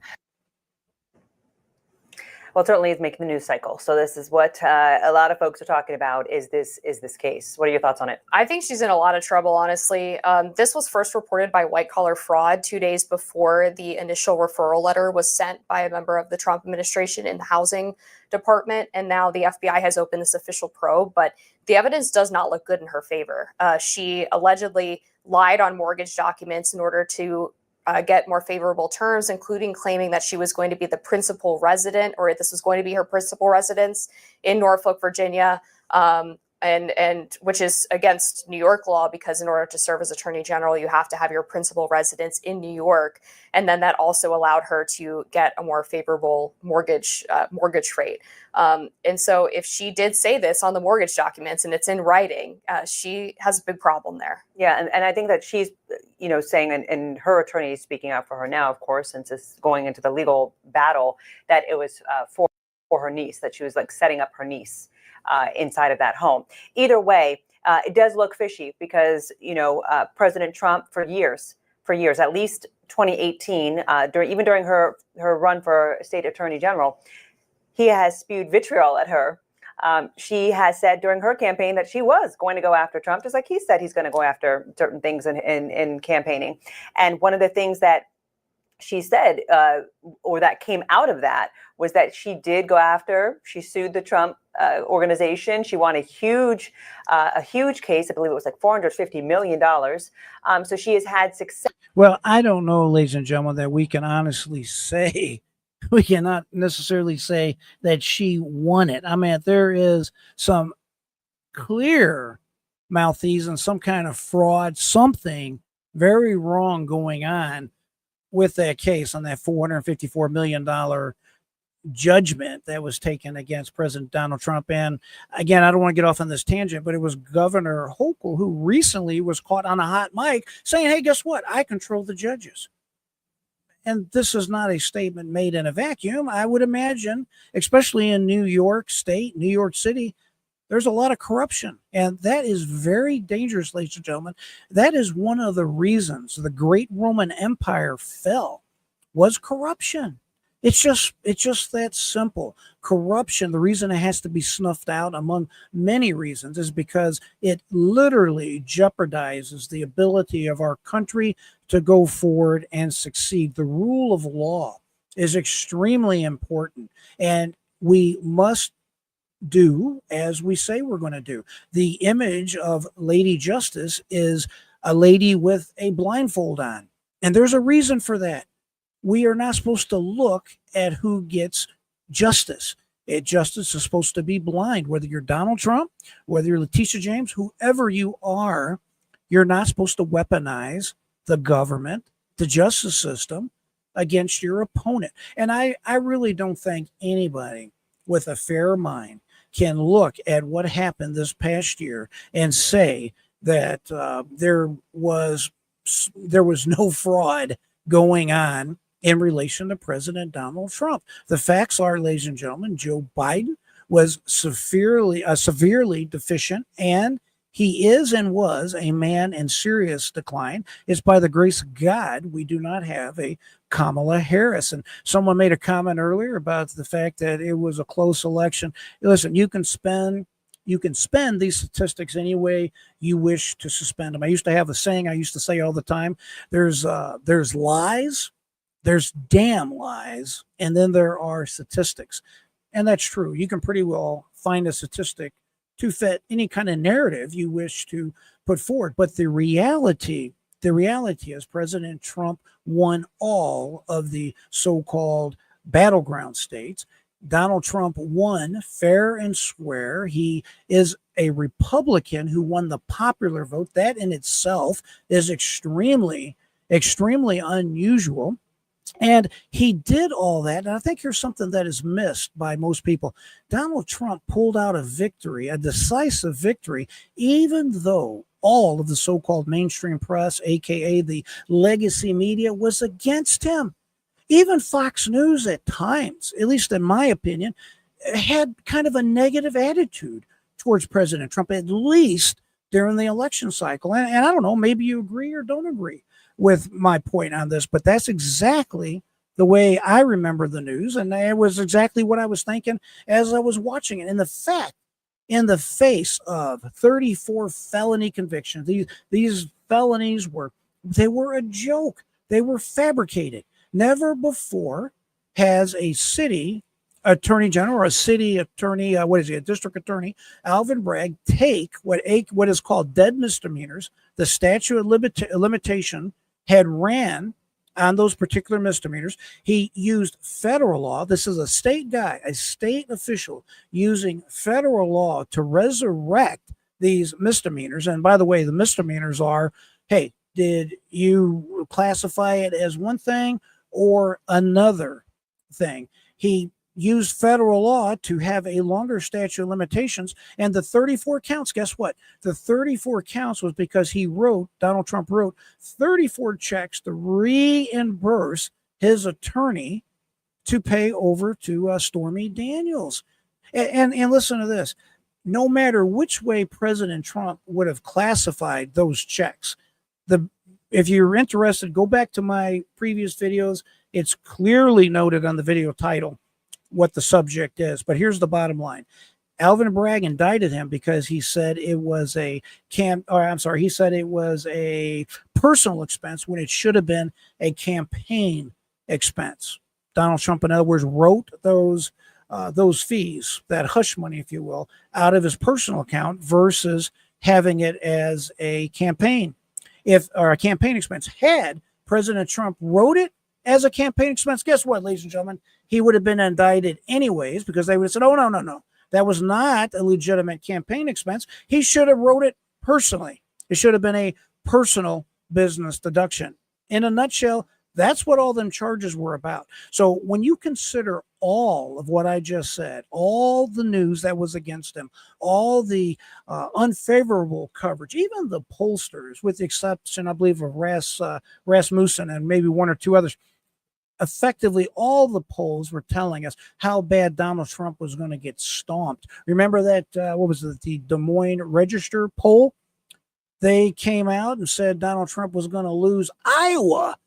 Speaker 8: Well, it certainly is making the news cycle. So this is what a lot of folks are talking about is this case. What are your thoughts on it?
Speaker 9: I think she's in a lot of trouble, honestly. This was first reported by White Collar Fraud 2 days before the initial referral letter was sent by a member of the Trump administration in the housing department. And now the FBI has opened this official probe, but the evidence does not look good in her favor. She allegedly lied on mortgage documents in order to get more favorable terms, including claiming that she was going to be the principal resident, or this was going to be her principal residence in Norfolk, Virginia, and which is against New York law, because in order to serve as Attorney General, you have to have your principal residence in New York. And then that also allowed her to get a more favorable mortgage rate. And so if she did say this on the mortgage documents and it's in writing, she has a big problem there.
Speaker 8: Yeah, and I think that she's, saying, and her attorney is speaking out for her now, of course, since it's going into the legal battle, that it was for her niece, that she was like setting up her niece inside of that home. Either way, it does look fishy because, President Trump for years, at least 2018, during her run for state attorney general, he has spewed vitriol at her. She has said during her campaign that she was going to go after Trump, just like he said he's going to go after certain things in campaigning. And one of the things that she said, or that came out of that, was that she did go after, she sued the Trump organization. She won a huge case. I believe it was like $450 million. So she has had success.
Speaker 1: Well, I don't know, ladies and gentlemen, that we can honestly say, we cannot necessarily say that she won it. I mean, there is some clear malfeasance, some kind of fraud, something very wrong going on with that case on that $454 million judgment that was taken against President Donald Trump. And again, I don't want to get off on this tangent, but it was Governor Hochul who recently was caught on a hot mic saying, hey, guess what? I control the judges. And this is not a statement made in a vacuum. I would imagine, especially in New York State, New York City, there's a lot of corruption. And that is very dangerous, ladies and gentlemen. That is one of the reasons the great Roman Empire fell, was corruption. It's just that simple. Corruption, the reason it has to be snuffed out, among many reasons, is because it literally jeopardizes the ability of our country to go forward and succeed. The rule of law is extremely important, and we must do as we say we're going to do. The image of Lady Justice is a lady with a blindfold on, and there's a reason for that. We are not supposed to look at who gets justice. Justice is supposed to be blind. Whether you're Donald Trump, whether you're Letitia James, whoever you are, you're not supposed to weaponize the government, the justice system against your opponent. And I really don't think anybody with a fair mind can look at what happened this past year and say that there was no fraud going on in relation to President Donald Trump. The facts are, ladies and gentlemen, Joe Biden was severely deficient, and he is and was a man in serious decline. It's by the grace of God we do not have a Kamala Harris. And someone made a comment earlier about the fact that it was a close election. Listen, you can spend these statistics any way you wish to suspend them. I used to have a saying I used to say all the time: there's lies, there's damn lies, and then there are statistics. And that's true. You can pretty well find a statistic to fit any kind of narrative you wish to put forward. But the reality is President Trump won all of the so-called battleground states. Donald Trump won fair and square. He is a Republican who won the popular vote. That in itself is extremely, extremely unusual. And he did all that. And I think here's something that is missed by most people. Donald Trump pulled out a victory, a decisive victory, even though all of the so-called mainstream press, aka the legacy media, was against him. Even Fox News at times, at least in my opinion, had kind of a negative attitude towards President Trump, at least during the election cycle. And I don't know, maybe you agree or don't agree with my point on this, but that's exactly the way I remember the news. And it was exactly what I was thinking as I was watching it. And the fact, in the face of 34 felony convictions, these felonies were a joke. They were fabricated. Never before has a city attorney general or a city attorney, a district attorney, Alvin Bragg, take what is called dead misdemeanors. The statute of limitation had ran on those particular misdemeanors. He used federal law. This is a state guy, a state official, using federal law to resurrect these misdemeanors. And by the way, the misdemeanors are, hey, did you classify it as one thing or another thing? He used federal law to have a longer statute of limitations. And the 34 counts, guess what? The 34 counts was because Donald Trump wrote 34 checks to reimburse his attorney to pay over to Stormy Daniels. And listen to this. No matter which way President Trump would have classified those checks, if you're interested, go back to my previous videos. It's clearly noted on the video title what the subject is. But here's the bottom line. Alvin Bragg indicted him because he said it was a personal expense when it should have been a campaign expense. Donald Trump, in other words, wrote those fees, that hush money, if you will, out of his personal account versus having it as a campaign expense. Had President Trump wrote it as a campaign expense, guess what, ladies and gentlemen? He would have been indicted anyways, because they would have said, oh, no. That was not a legitimate campaign expense. He should have wrote it personally. It should have been a personal business deduction. In a nutshell, that's what all them charges were about. So when you consider all of what I just said, all the news that was against him, all the unfavorable coverage, even the pollsters, with the exception, I believe, of Rasmussen and maybe one or two others, effectively all the polls were telling us how bad Donald Trump was going to get stomped. Remember that, the Des Moines Register poll? They came out and said Donald Trump was going to lose Iowa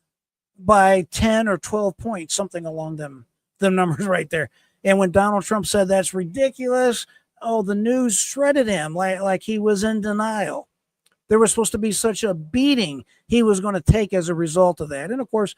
Speaker 1: by 10 or 12 points, something along them numbers right there. And when Donald Trump said that's ridiculous, the news shredded him like he was in denial. There was supposed to be such a beating he was going to take as a result of that. And of course,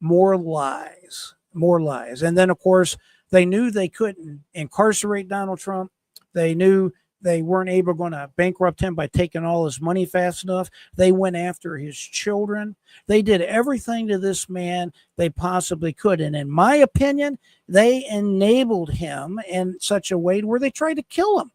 Speaker 1: more lies. And then, of course, they knew they couldn't incarcerate Donald Trump. They knew they weren't going to bankrupt him by taking all his money fast enough. They went after his children. They did everything to this man they possibly could. And in my opinion, they enabled him in such a way where they tried to kill him.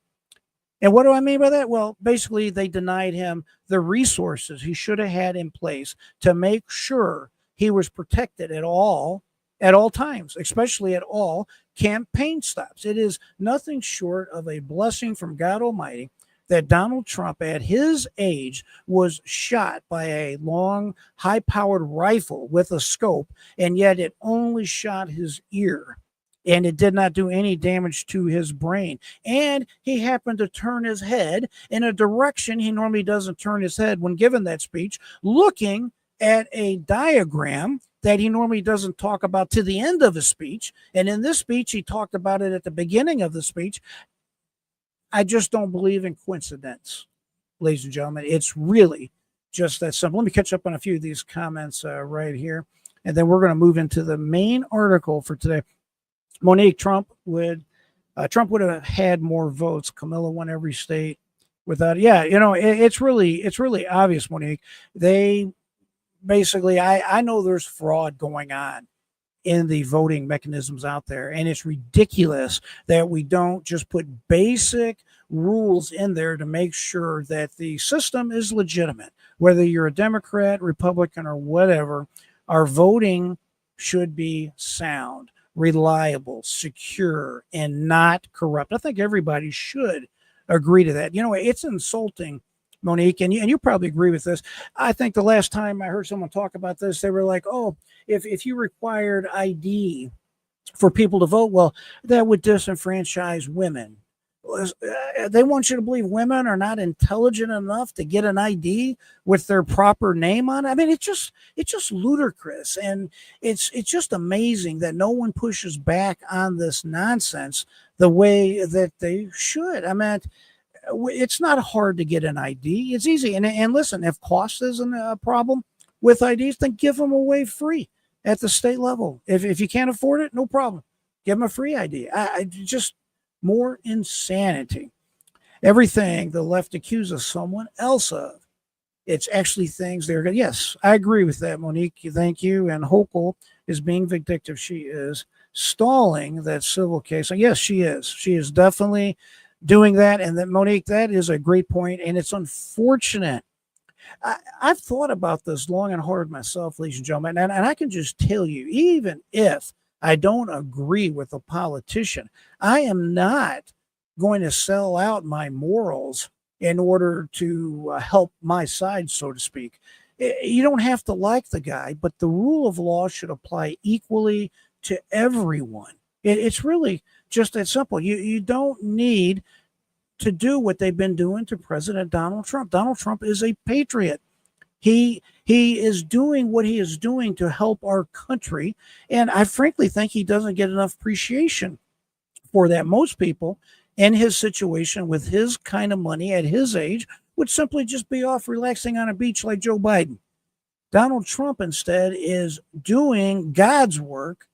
Speaker 1: And what do I mean by that? Well, basically, they denied him the resources he should have had in place to make sure he was protected at all at all times, especially at all campaign stops. It is nothing short of a blessing from God Almighty that Donald Trump, at his age, was shot by a long, high-powered rifle with a scope, and yet it only shot his ear, and it did not do any damage to his brain. And he happened to turn his head in a direction he normally doesn't turn his head when given that speech, looking at a diagram that he normally doesn't talk about to the end of his speech. And in this speech, he talked about it at the beginning of the speech. I just don't believe in coincidence, ladies and gentlemen. It's really just that simple. Let me catch up on a few of these comments right here, and then we're going to move into the main article for today. Monique, Trump would have had more votes. Camilla won every state without. Yeah, it's really obvious, Monique. They basically, I know there's fraud going on in the voting mechanisms out there, and it's ridiculous that we don't just put basic rules in there to make sure that the system is legitimate. Whether you're a Democrat, Republican, or whatever, our voting should be sound, reliable, secure, and not corrupt. I think everybody should agree to that. It's insulting, Monique, and you probably agree with this. I think the last time I heard someone talk about this, they were like, oh, if you required ID for people to vote, well, that would disenfranchise women. They want you to believe women are not intelligent enough to get an ID with their proper name on it. I mean, it's just ludicrous, and it's just amazing that no one pushes back on this nonsense the way that they should. I mean, it's not hard to get an ID. It's easy. And listen, if cost isn't a problem with IDs, then give them away free at the state level. If you can't afford it, no problem. Give them a free ID. I just more insanity. Everything the left accuses someone else of, it's actually things they're good. Yes, I agree with that, Monique. Thank you. And Hochul is being vindictive. She is stalling that civil case. And yes, she is. She is definitely doing that. And that, Monique, that is a great point, and it's unfortunate. I've thought about this long and hard myself, ladies and gentlemen, and I can just tell you, even if I don't agree with a politician, I am not going to sell out my morals in order to help my side, so to speak. You don't have to like the guy, but the rule of law should apply equally to everyone. It's really just that simple. You don't need to do what they've been doing to President Donald Trump. Donald Trump is a patriot. He is doing what he is doing to help our country, and I frankly think he doesn't get enough appreciation for that. Most people in his situation with his kind of money at his age would simply just be off relaxing on a beach like Joe Biden. Donald Trump instead is doing God's work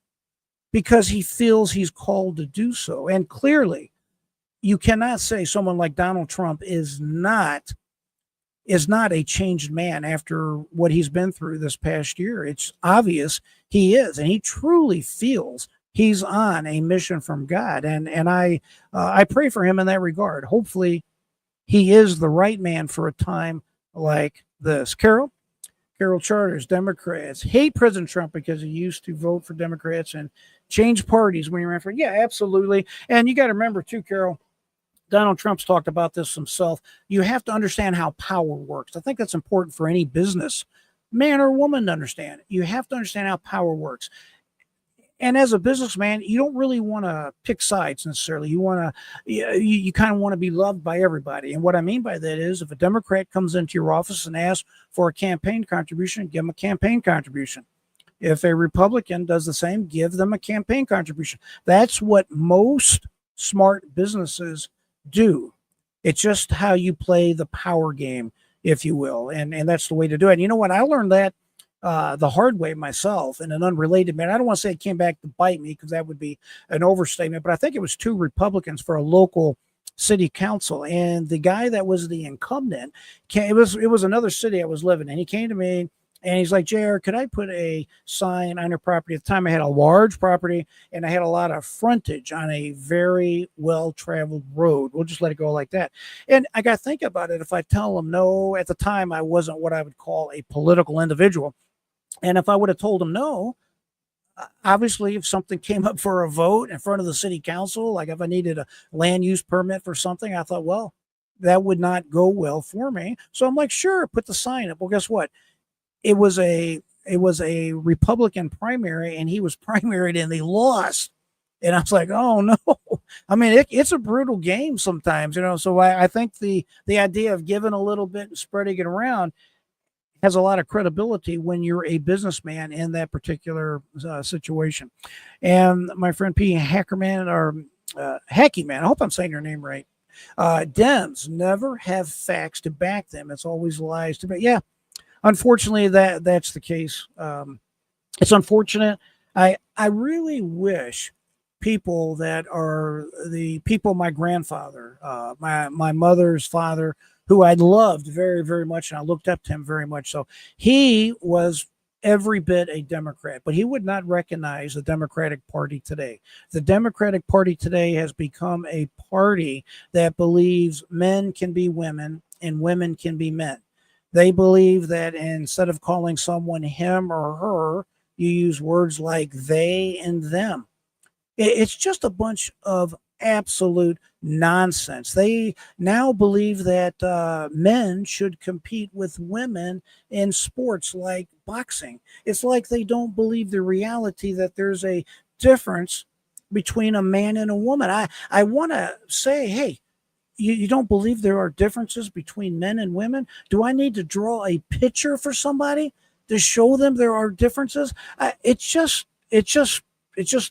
Speaker 1: because he feels he's called to do so. And clearly, you cannot say someone like Donald Trump is not a changed man after what he's been through this past year. It's obvious he is, and he truly feels he's on a mission from God. And I pray for him in that regard. Hopefully he is the right man for a time like this. Carol Charters, Democrats hate President Trump because he used to vote for Democrats and change parties when he ran for. Yeah, absolutely. And you got to remember too, Carol, Donald Trump's talked about this himself. You have to understand how power works. I think that's important for any business man or woman to understand. You have to understand how power works. And as a businessman, you don't really want to pick sides necessarily. You kind of want to be loved by everybody. And what I mean by that is, if a Democrat comes into your office and asks for a campaign contribution, give them a campaign contribution. If a Republican does the same, give them a campaign contribution. That's what most smart businesses do. It's just how you play the power game, if you will. And that's the way to do it. And you know what? I learned that the hard way myself in an unrelated manner. I don't want to say it came back to bite me because that would be an overstatement, but I think it was two Republicans for a local city council. And the guy that was the incumbent, it was another city I was living in. He came to me and he's like, JR, could I put a sign on your property? At the time I had a large property and I had a lot of frontage on a very well-traveled road. We'll just let it go like that. And I got to think about it. If I tell him no, at the time I wasn't what I would call a political individual. And if I would have told him no, obviously, if something came up for a vote in front of the city council, like if I needed a land use permit for something, I thought, well, that would not go well for me. So I'm like, sure, put the sign up. Well, guess what? It was a Republican primary, and he was primaried and they lost. And I was like, oh no. I mean, it's a brutal game sometimes, So I think the idea of giving a little bit and spreading it around has a lot of credibility when you're a businessman in that particular situation. And my friend P. Hackerman, or Hacky Man, I hope I'm saying your name right. Dems never have facts to back them. It's always lies to back. Yeah, unfortunately, that's the case. It's unfortunate. I really wish people that are the people my grandfather, my mother's father, who I loved very, very much, and I looked up to him very much. So he was every bit a Democrat, but he would not recognize the Democratic Party today. The Democratic Party today has become a party that believes men can be women and women can be men. They believe that instead of calling someone him or her, you use words like they and them. It's just a bunch of absolute nonsense. They now believe that men should compete with women in sports like boxing. It's like they don't believe the reality that there's a difference between a man and a woman. I want to say, hey, you don't believe there are differences between men and women? Do I need to draw a picture for somebody to show them there are differences? It's just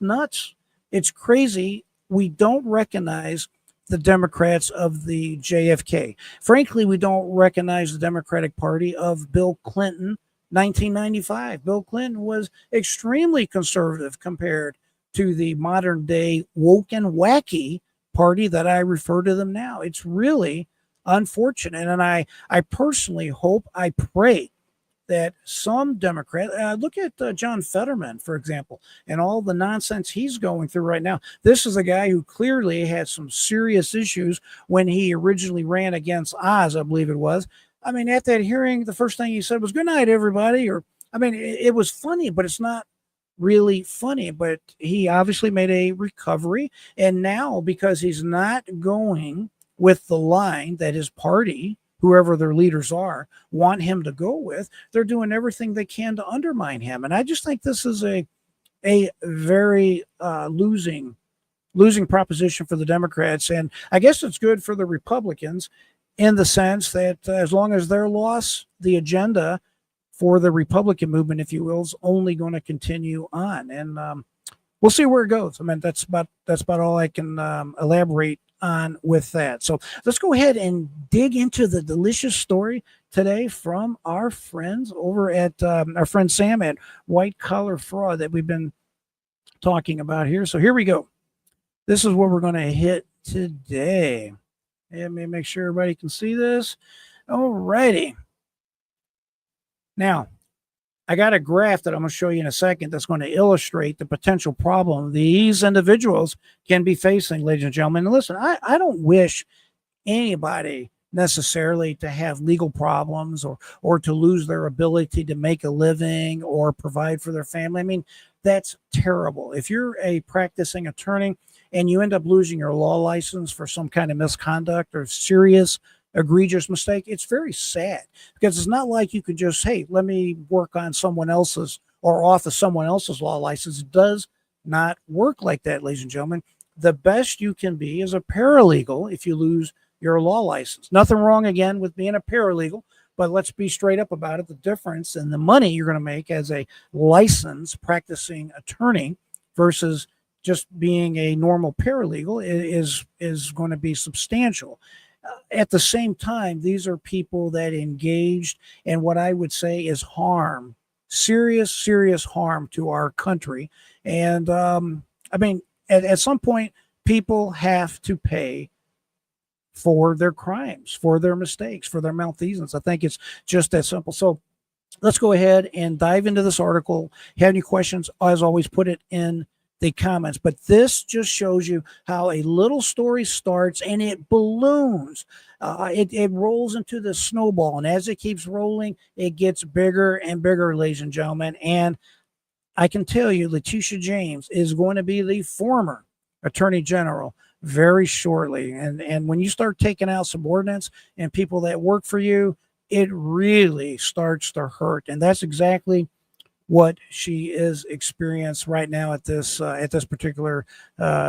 Speaker 1: nuts. It's crazy. We don't recognize the Democrats of the JFK. Frankly, we don't recognize the Democratic Party of Bill Clinton, 1995. Bill Clinton was extremely conservative compared to the modern day woke and wacky party that I refer to them now. It's really unfortunate. And I personally hope, I pray that some Democrat, look at John Fetterman, for example, and all the nonsense he's going through right now. This is a guy who clearly had some serious issues when he originally ran against Oz, I believe it was. I mean, at that hearing, the first thing he said was, "Good night, everybody." It was funny, but it's not really funny. But he obviously made a recovery. And now, because he's not going with the line that his party, whoever their leaders are, want him to go with, they're doing everything they can to undermine him. And I just think this is a very losing proposition for the Democrats. And I guess it's good for the Republicans in the sense that as long as they're lost, the agenda for the Republican movement, if you will, is only going to continue on. And we'll see where it goes. I mean, that's about all I can elaborate on with that. So let's go ahead and dig into the delicious story today from our friends over at our friend Sam at White Collar Fraud that we've been talking about here. So here we go. This is what we're going to hit today. Let me make sure everybody can see this. All righty. Now, I got a graph that I'm going to show you in a second that's going to illustrate the potential problem these individuals can be facing, ladies and gentlemen. And listen, I don't wish anybody necessarily to have legal problems or to lose their ability to make a living or provide for their family. I mean, that's terrible. If you're a practicing attorney and you end up losing your law license for some kind of misconduct or serious egregious mistake, it's very sad, because it's not like you could just, hey, let me work on someone else's or off of someone else's law license. It does not work like that, ladies and gentlemen. The best you can be is a paralegal if you lose your law license. Nothing wrong, again, with being a paralegal, but let's be straight up about it. The difference in the money you're going to make as a licensed practicing attorney versus just being a normal paralegal is going to be substantial. At the same time, these are people that engaged in what I would say is harm, serious harm to our country. And at some point, people have to pay for their crimes, for their mistakes, for their malfeasance. I think it's just that simple. So let's go ahead and dive into this article. If you have any questions, as always, put it in the comments. But this just shows you how a little story starts and it balloons. It rolls into the snowball. And as it keeps rolling, it gets bigger and bigger, ladies and gentlemen. And I can tell you Letitia James is going to be the former Attorney General very shortly. And when you start taking out subordinates and people that work for you, it really starts to hurt. And that's exactly what she is experiencing right now at this particular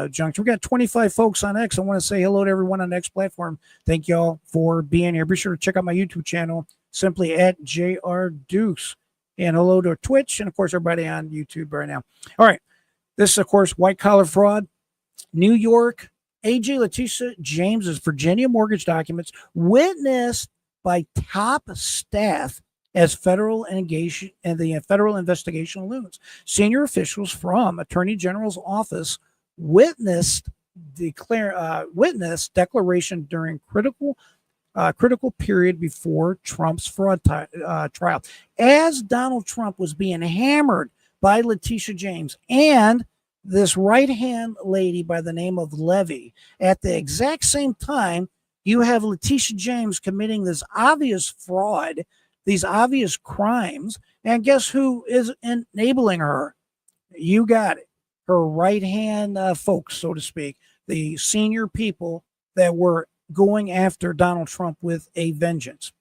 Speaker 1: juncture. We got 25 folks on X. I want to say hello to everyone on the X platform. Thank y'all for being here. Be sure to check out my YouTube channel, simply at JR Dukes. And hello to Twitch and, of course, everybody on YouTube right now. All right. This is, of course, white collar fraud. New York, AG Letitia James's Virginia mortgage documents witnessed by top staff as federal engagement and the federal investigation looms. Senior officials from Attorney General's office witnessed declaration during critical period before Trump's fraud trial, as Donald Trump was being hammered by Letitia James and this right-hand lady by the name of Levy. At the exact same time, you have Letitia James committing this obvious fraud, these obvious crimes, and guess who is enabling her? You got it. Her right-hand folks, so to speak, the senior people that were going after Donald Trump with a vengeance.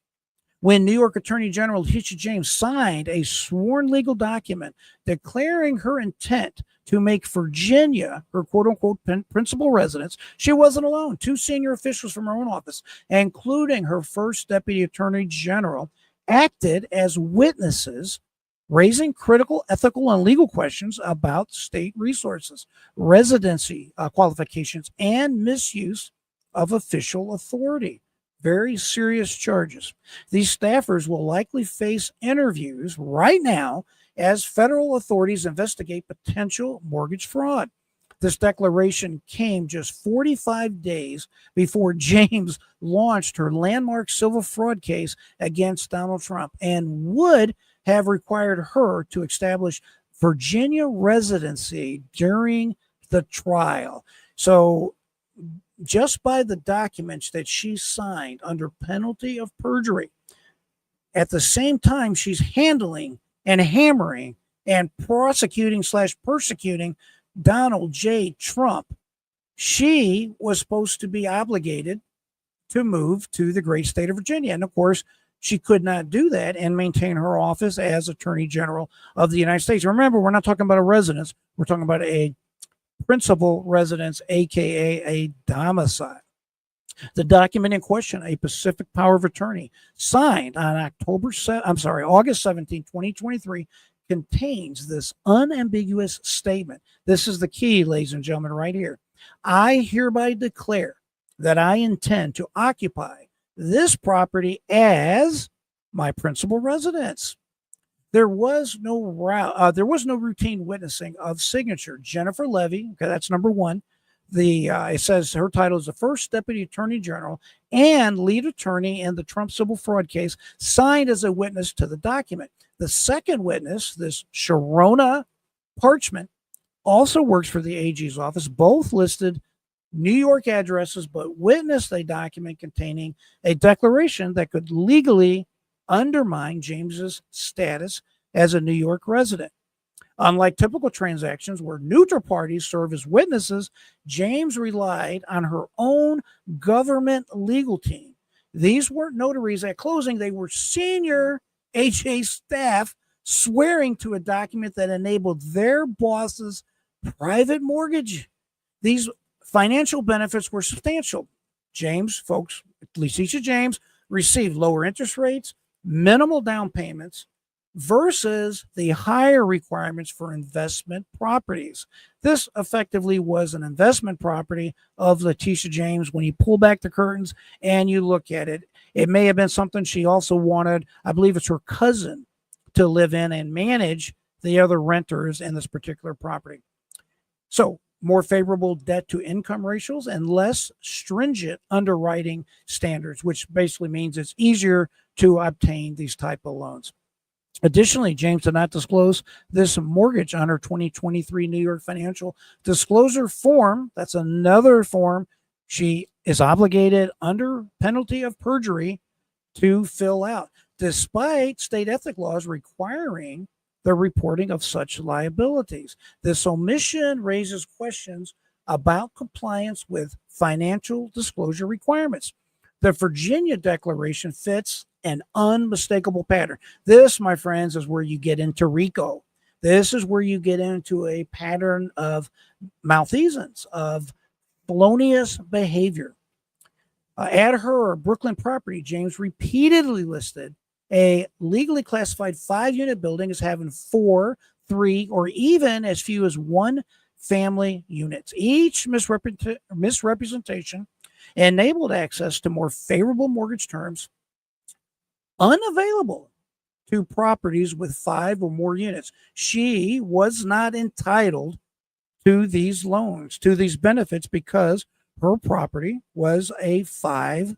Speaker 1: When New York Attorney General Letitia James signed a sworn legal document declaring her intent to make Virginia her quote-unquote principal residence, she wasn't alone. Two senior officials from her own office, including her first deputy attorney general, acted as witnesses, raising critical ethical and legal questions about state resources, residency qualifications, and misuse of official authority. Very serious charges. These staffers will likely face interviews right now as federal authorities investigate potential mortgage fraud. This declaration came just 45 days before James launched her landmark civil fraud case against Donald Trump and would have required her to establish Virginia residency during the trial. So just by the documents that she signed under penalty of perjury, at the same time she's handling and hammering and prosecuting/persecuting Donald J. Trump, she was supposed to be obligated to move to the great state of Virginia. And of course, she could not do that and maintain her office as Attorney General of the United States. Remember, we're not talking about a residence. We're talking about a principal residence, aka a domicile. The document in question, a Pacific Power of Attorney, signed on August 17, 2023, contains this unambiguous statement. This is the key, ladies and gentlemen, right here. I hereby declare that I intend to occupy this property as my principal residence. There was no routine witnessing of signature. Jennifer Levy, okay, that's number one. It says her title is the first deputy attorney general and lead attorney in the Trump civil fraud case, signed as a witness to the document. The second witness, this Sharona Parchment, also works for the AG's office. Both listed New York addresses, but witnessed a document containing a declaration that could legally undermine James's status as a New York resident. Unlike typical transactions where neutral parties serve as witnesses, James relied on her own government legal team. These weren't notaries at closing. They were senior HA staff swearing to a document that enabled their boss's private mortgage. These financial benefits were substantial. Letitia James received lower interest rates, minimal down payments, versus the higher requirements for investment properties. This effectively was an investment property of Letitia James. When you pull back the curtains and you look at it, it may have been something she also wanted, I believe it's her cousin, to live in and manage the other renters in this particular property. So, more favorable debt to income ratios and less stringent underwriting standards, which basically means it's easier to obtain these type of loans. Additionally, James did not disclose this mortgage on her 2023 New York financial disclosure form. That's another form she is obligated under penalty of perjury to fill out, despite state ethic laws requiring the reporting of such liabilities. This omission raises questions about compliance with financial disclosure requirements. The Virginia Declaration fits an unmistakable pattern. This, my friends, is where you get into RICO. This is where you get into a pattern of malfeasance, of felonious behavior. At her Brooklyn property, James repeatedly listed a legally classified 5-unit building as having 4, 3, or even as few as 1 family units. Each misrepresentation enabled access to more favorable mortgage terms unavailable to properties with 5 or more units. She was not entitled to these loans, to these benefits, because her property was a 5-unit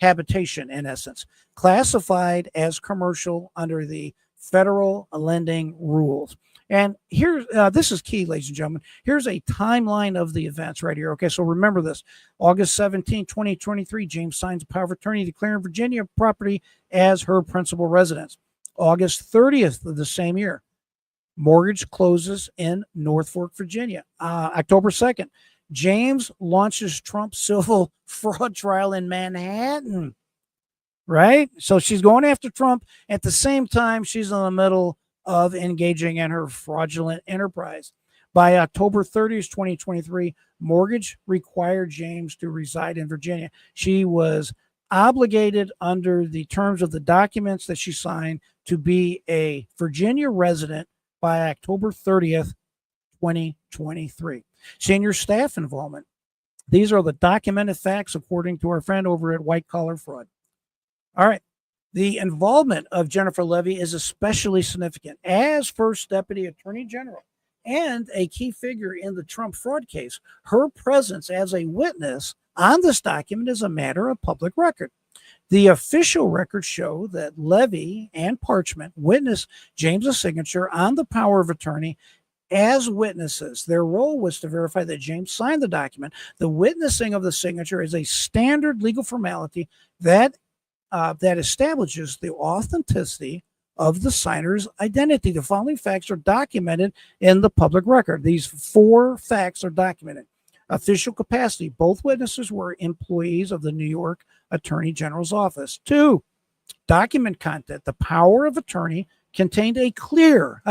Speaker 1: habitation, in essence, classified as commercial under the federal lending rules. And here, this is key, ladies and gentlemen. Here's a timeline of the events right here. Okay, so remember this. August 17, 2023, James signs a power of attorney declaring Virginia property as her principal residence. August 30th of the same year, mortgage closes in Norfolk, Virginia. October 2nd, James launches Trump's civil fraud trial in Manhattan, right? So she's going after Trump. At the same time, she's in the middle of engaging in her fraudulent enterprise. By October 30th, 2023, mortgage required James to reside in Virginia. She was obligated under the terms of the documents that she signed to be a Virginia resident by October 30th, 2023. Senior staff involvement. These are the documented facts according to our friend over at White Collar Fraud. All right. The involvement of Jennifer Levy is especially significant as First Deputy Attorney General and a key figure in the Trump fraud case. Her presence as a witness on this document is a matter of public record. The official records show that Levy and Parchment witnessed James's signature on the power of attorney as witnesses. Their role was to verify that James signed the document. The witnessing of the signature is a standard legal formality that establishes the authenticity of the signer's identity. The following facts are documented in the public record. These 4 facts are documented. Official capacity. Both witnesses were employees of the New York Attorney General's office. 2, document content. The power of attorney contained a clear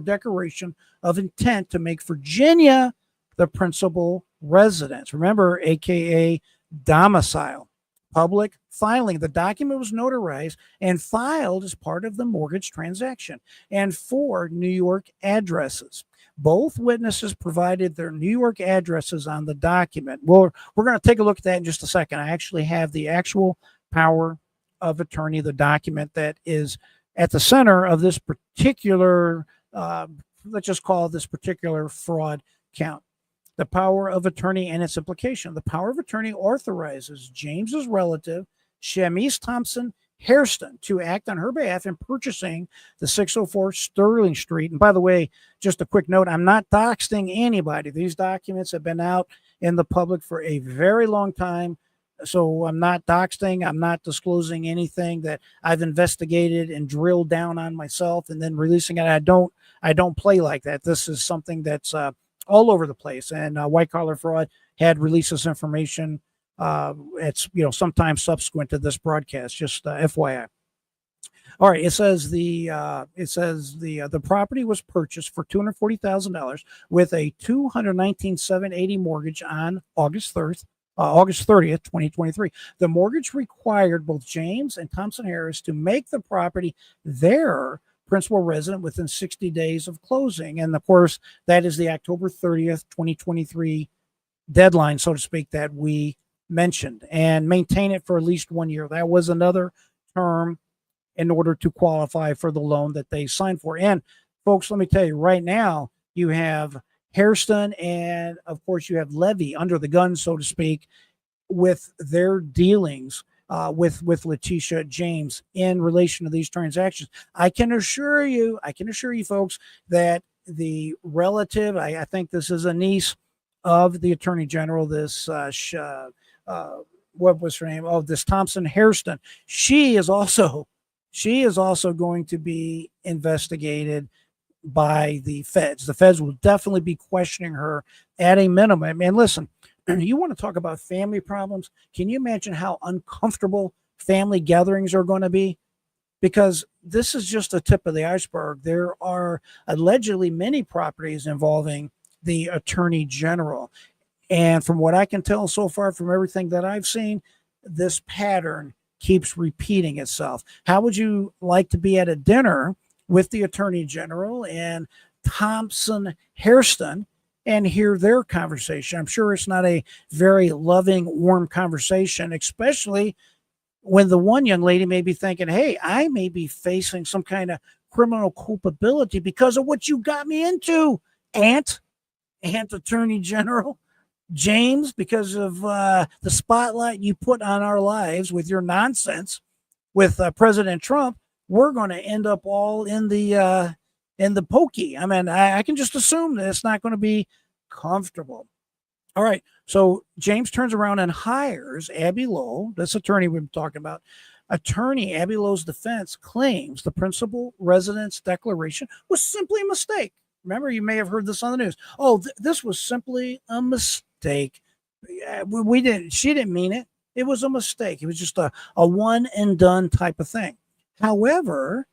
Speaker 1: declaration of intent to make Virginia the principal residence. Remember, AKA domicile. Public filing. The document was notarized and filed as part of the mortgage transaction. And 4, New York addresses. Both witnesses provided their New York addresses on the document. Well, we're going to take a look at that in just a second. I actually have the actual power of attorney, the document that is at the center of this particular, let's just call this particular fraud count. The power of attorney and its implication. The power of attorney authorizes James's relative, Shamice Thompson Hairston, to act on her behalf in purchasing the 604 Sterling Street. And by the way, just a quick note, I'm not doxing anybody. These documents have been out in the public for a very long time. So I'm not doxing. I'm not disclosing anything that I've investigated and drilled down on myself and then releasing it. I don't play like that. This is something that's all over the place. And White Collar Fraud had released this information. It's sometime subsequent to this broadcast. Just FYI. All right. It says the property was purchased for $240,000 with a $219,780 mortgage on August 30th, 2023. The mortgage required both James and Thompson Harris to make the property their principal resident within 60 days of closing. And of course, that is the October 30th, 2023 deadline, so to speak, that we mentioned, and maintain it for at least 1 year. That was another term in order to qualify for the loan that they signed for. And folks, let me tell you right now, you have Hairston and of course you have Levy under the gun, so to speak, with their dealings with Letitia James in relation to these transactions. I can assure you folks, that the relative, I think this is a niece of the Attorney General, this what was her name? Oh, this Thompson Hairston. She is also she is also going to be investigated by the feds. The feds will definitely be questioning her at a minimum. And listen, you want to talk about family problems? Can you imagine how uncomfortable family gatherings are going to be? Because this is just the tip of the iceberg. There are allegedly many properties involving the attorney general. And from what I can tell so far, from everything that I've seen, this pattern keeps repeating itself. How would you like to be at a dinner with the attorney general and Thompson Hairston and hear their conversation? I'm sure it's not a very loving, warm conversation, especially when the one young lady may be thinking, hey, I may be facing some kind of criminal culpability because of what you got me into, Aunt Attorney General James, because of the spotlight you put on our lives with your nonsense with President Trump. We're going to end up all in the pokey. I mean, I can just assume that it's not going to be comfortable. All right. So James turns around and hires Abby Lowe, this attorney we've been talking about. Attorney Abby Lowe's defense claims the principal residence declaration was simply a mistake. Remember, you may have heard this on the news. Oh, this was simply a mistake. We didn't. She didn't mean it. It was a mistake. It was just a one and done type of thing. However,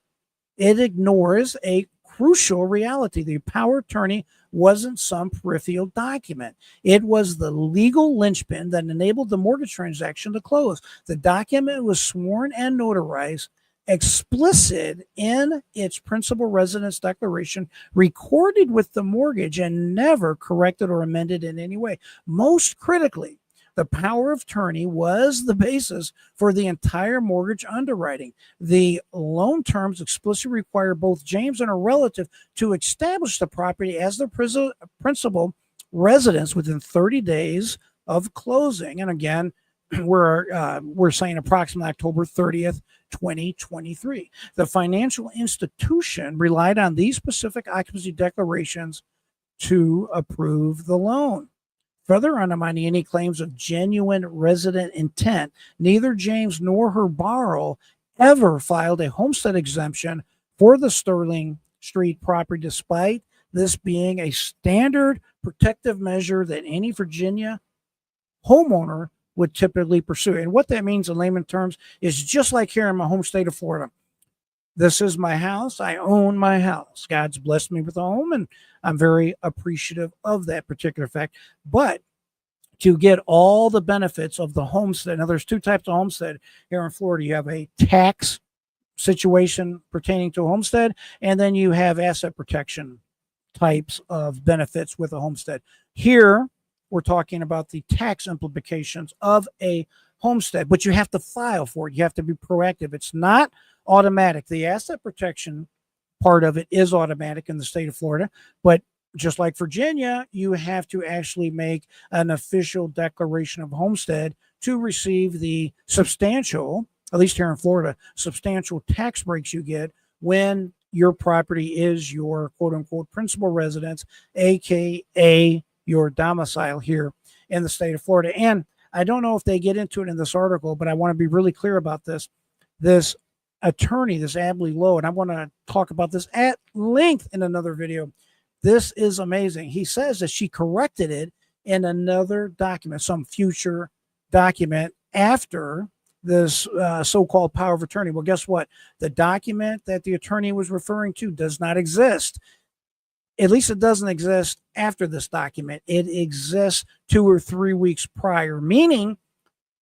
Speaker 1: it ignores a crucial reality. The power of attorney wasn't some peripheral document. It was the legal linchpin that enabled the mortgage transaction to close. The document was sworn and notarized, explicit in its principal residence declaration, recorded with the mortgage, and never corrected or amended in any way. Most critically, the power of attorney was the basis for the entire mortgage underwriting. The loan terms explicitly require both James and her relative to establish the property as their principal residence within 30 days of closing. And again, we're saying approximately October 30th, 2023. The financial institution relied on these specific occupancy declarations to approve the loan. Further undermining any claims of genuine resident intent, neither James nor her borrower ever filed a homestead exemption for the Sterling Street property, despite this being a standard protective measure that any Virginia homeowner would typically pursue. And what that means in layman terms is just like here in my home state of Florida. This is my house. I own my house. God's blessed me with a home, and I'm very appreciative of that particular fact. But to get all the benefits of the homestead, now there's two types of homestead here in Florida. You have a tax situation pertaining to a homestead, and then you have asset protection types of benefits with a homestead. Here, we're talking about the tax implications of a homestead, but you have to file for it. You have to be proactive. It's not automatic. The asset protection part of it is automatic in the state of Florida, but just like Virginia, you have to actually make an official declaration of homestead to receive the substantial, at least here in Florida, substantial tax breaks you get when your property is your quote unquote principal residence, AKA your domicile here in the state of Florida. And I don't know if they get into it in this article, but I want to be really clear about this. This attorney, this Abby Lowe, and I want to talk about this at length in another video. This is amazing. He says that she corrected it in another document, some future document after this so-called power of attorney. Well, guess what? The document that the attorney was referring to does not exist. At least it doesn't exist after this document. It exists 2 or 3 weeks prior, meaning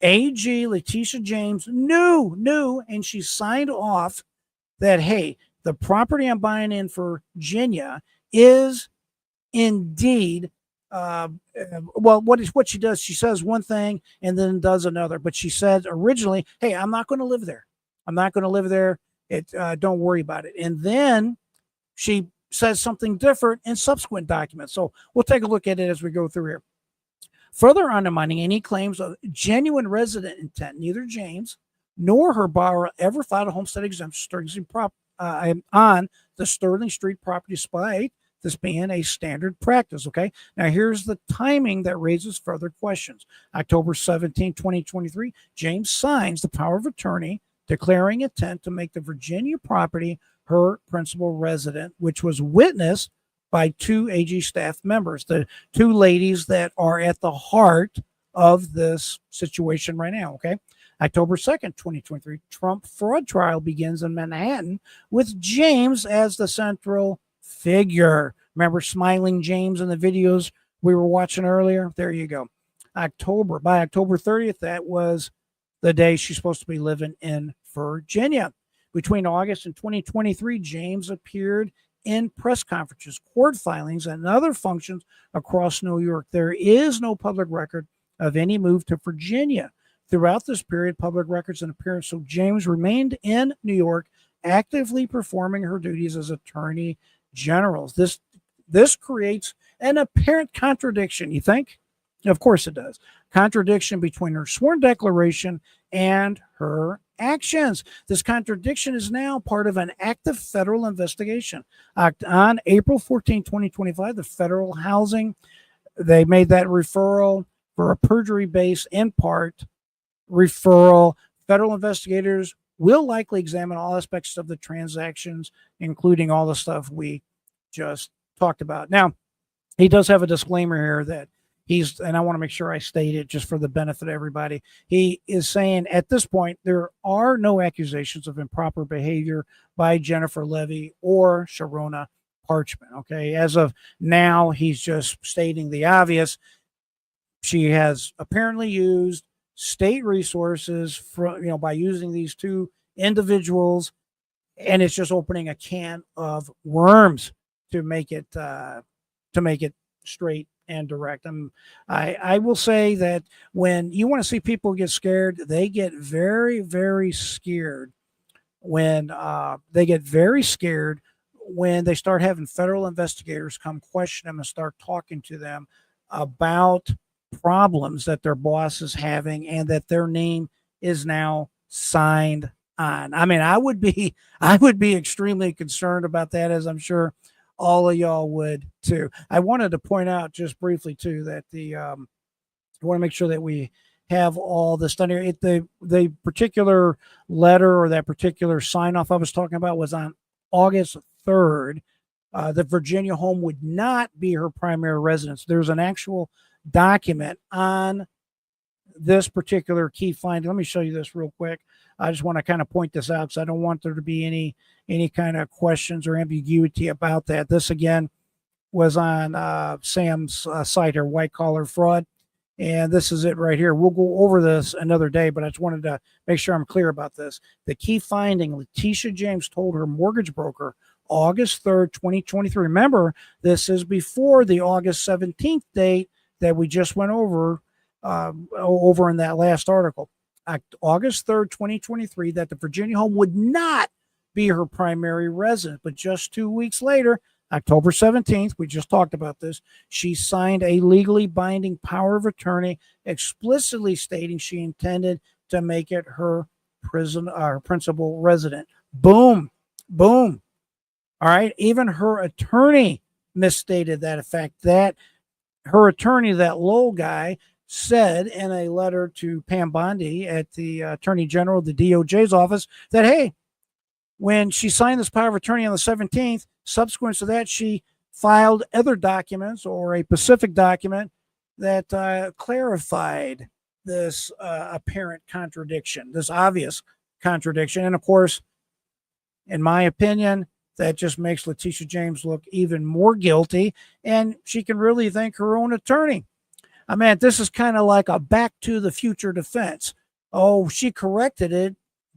Speaker 1: AG Letitia James knew, and she signed off that, hey, the property I'm buying in Virginia is indeed, what she does, she says one thing and then does another. But she said originally, hey, I'm not going to live there. I'm not going to live there. Don't worry about it. And then she says something different in subsequent documents. So we'll take a look at it as we go through here. Further undermining any claims of genuine resident intent, neither James nor her borrower ever filed a homestead exemption on the Sterling Street property, despite this being a standard practice. Okay. Now here's the timing that raises further questions. October 17, 2023, James signs the power of attorney declaring intent to make the Virginia property her principal resident, which was witnessed by two AG staff members, the two ladies that are at the heart of this situation right now. Okay. October 2nd, 2023, Trump fraud trial begins in Manhattan with James as the central figure. Remember Smiling James in the videos we were watching earlier? There you go. By October 30th, that was the day she's supposed to be living in Virginia. Between August and 2023, James appeared in press conferences, court filings, and other functions across New York. There is no public record of any move to Virginia. Throughout this period, public records and appearance, so James remained in New York, actively performing her duties as Attorney General. This creates an apparent contradiction, you think? Of course it does. Contradiction between her sworn declaration and her actions. This contradiction is now part of an active federal investigation. On April 14, 2025, the federal housing, they made that referral for a perjury base in part referral. Federal investigators will likely examine all aspects of the transactions, including all the stuff we just talked about. Now, he does have a disclaimer here that and I want to make sure I state it just for the benefit of everybody. He is saying at this point, there are no accusations of improper behavior by Jennifer Levy or Sharona Parchment. Okay. As of now, he's just stating the obvious. She has apparently used state resources by using these two individuals, and it's just opening a can of worms to make it straight and direct. I will say that when you want to see people get scared, they get very, very scared when they start having federal investigators come question them and start talking to them about problems that their boss is having and that their name is now signed on. I mean, I would be extremely concerned about that, as I'm sure all of y'all would too. I wanted to point out just briefly too that I want to make sure that we have all this done here. The particular letter or that particular sign off I was talking about was on August 3rd. The Virginia home would not be her primary residence. There's an actual document on this particular key finding. Let me show you this real quick. I just want to kind of point this out because I don't want there to be any kind of questions or ambiguity about that. This again was on Sam's site here, White Collar Fraud, and this is it right here. We'll go over this another day, but I just wanted to make sure I'm clear about this. The key finding: Letitia James told her mortgage broker August 3rd, 2023. Remember, this is before the August 17th date that we just went over in that last article. August 3rd, 2023, that the Virginia home would not be her primary residence. But just 2 weeks later, October 17th, we just talked about this, she signed a legally binding power of attorney explicitly stating she intended to make it her principal resident. Boom, boom. All right. Even her attorney misstated that effect. That her attorney, that Lowell guy, said in a letter to Pam Bondi at the Attorney General, the DOJ's office, that, hey, when she signed this power of attorney on the 17th, subsequent to that, she filed other documents or a specific document that clarified this apparent contradiction, this obvious contradiction. And of course, in my opinion, that just makes Letitia James look even more guilty, and she can really thank her own attorney. I mean, this is kind of like a Back to the Future defense. Oh, she corrected it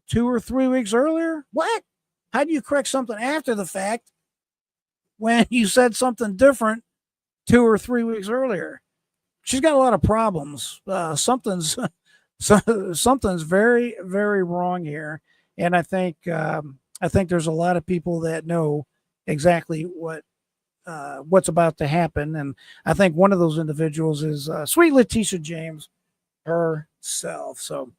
Speaker 1: 2 or 3 weeks earlier? What? How do you correct something after the fact when you said something different 2 or 3 weeks earlier? She's got a lot of problems. Something's very, very wrong here, and I think there's a lot of people that know exactly what's about to happen. And I think one of those individuals is sweet Letitia James herself. So,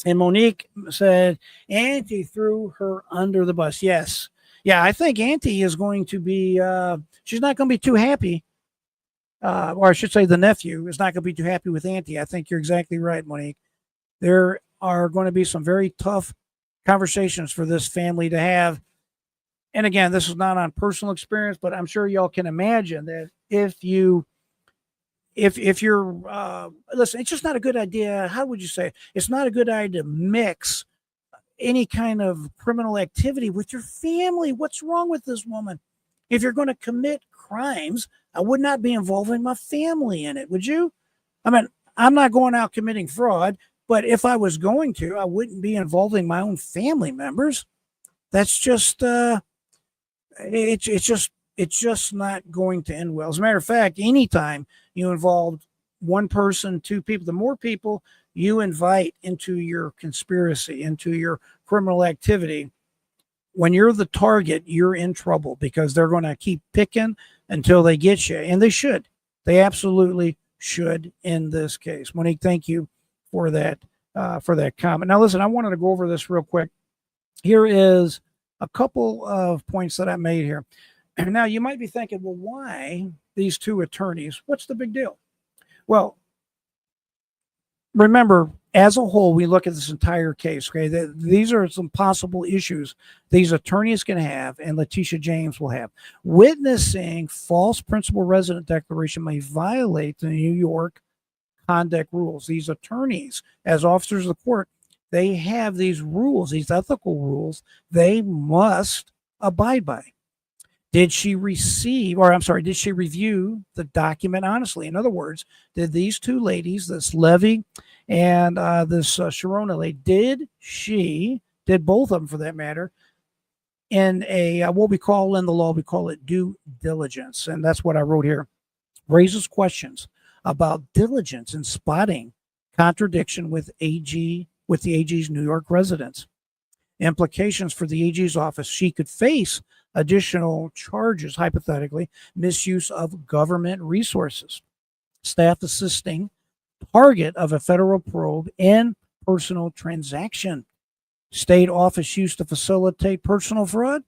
Speaker 1: and Monique said Auntie threw her under the bus. Yes. Yeah, I think Auntie is going to be, she's not going to be too happy. Or I should say the nephew is not going to be too happy with Auntie. I think you're exactly right, Monique. There are going to be some very tough conversations for this family to have. And again, this is not on personal experience, but I'm sure y'all can imagine that if you're listen, it's just not a good idea. How would you say it? It's not a good idea to mix any kind of criminal activity with your family. What's wrong with this woman? If you're going to commit crimes, I would not be involving my family in it. Would you? I mean, I'm not going out committing fraud, but if I was going to, I wouldn't be involving my own family members. That's just, it's just not going to end well. As a matter of fact, anytime you involve one person, two people, the more people you invite into your conspiracy, into your criminal activity, when you're the target, you're in trouble because they're going to keep picking until they get you. And they should. They absolutely should in this case. Monique, thank you for that comment. Now, listen, I wanted to go over this real quick. Here is a couple of points that I made here. Now, you might be thinking, well, why these two attorneys? What's the big deal? Well, remember, as a whole, we look at this entire case, okay? These are some possible issues these attorneys can have and Letitia James will have. Witnessing false principal resident declaration may violate the New York conduct rules. These attorneys, as officers of the court, they have these rules, these ethical rules they must abide by. Did she review the document honestly? In other words, did these two ladies, this Levy and this Sharona lady, did both of them for that matter, in a, what we call in the law, we call it due diligence. And that's what I wrote here. Raises questions about diligence in spotting contradiction with the AG's New York residence. Implications for the AG's office. She could face additional charges, hypothetically, misuse of government resources, staff assisting, target of a federal probe, and personal transaction. State office used to facilitate personal fraud.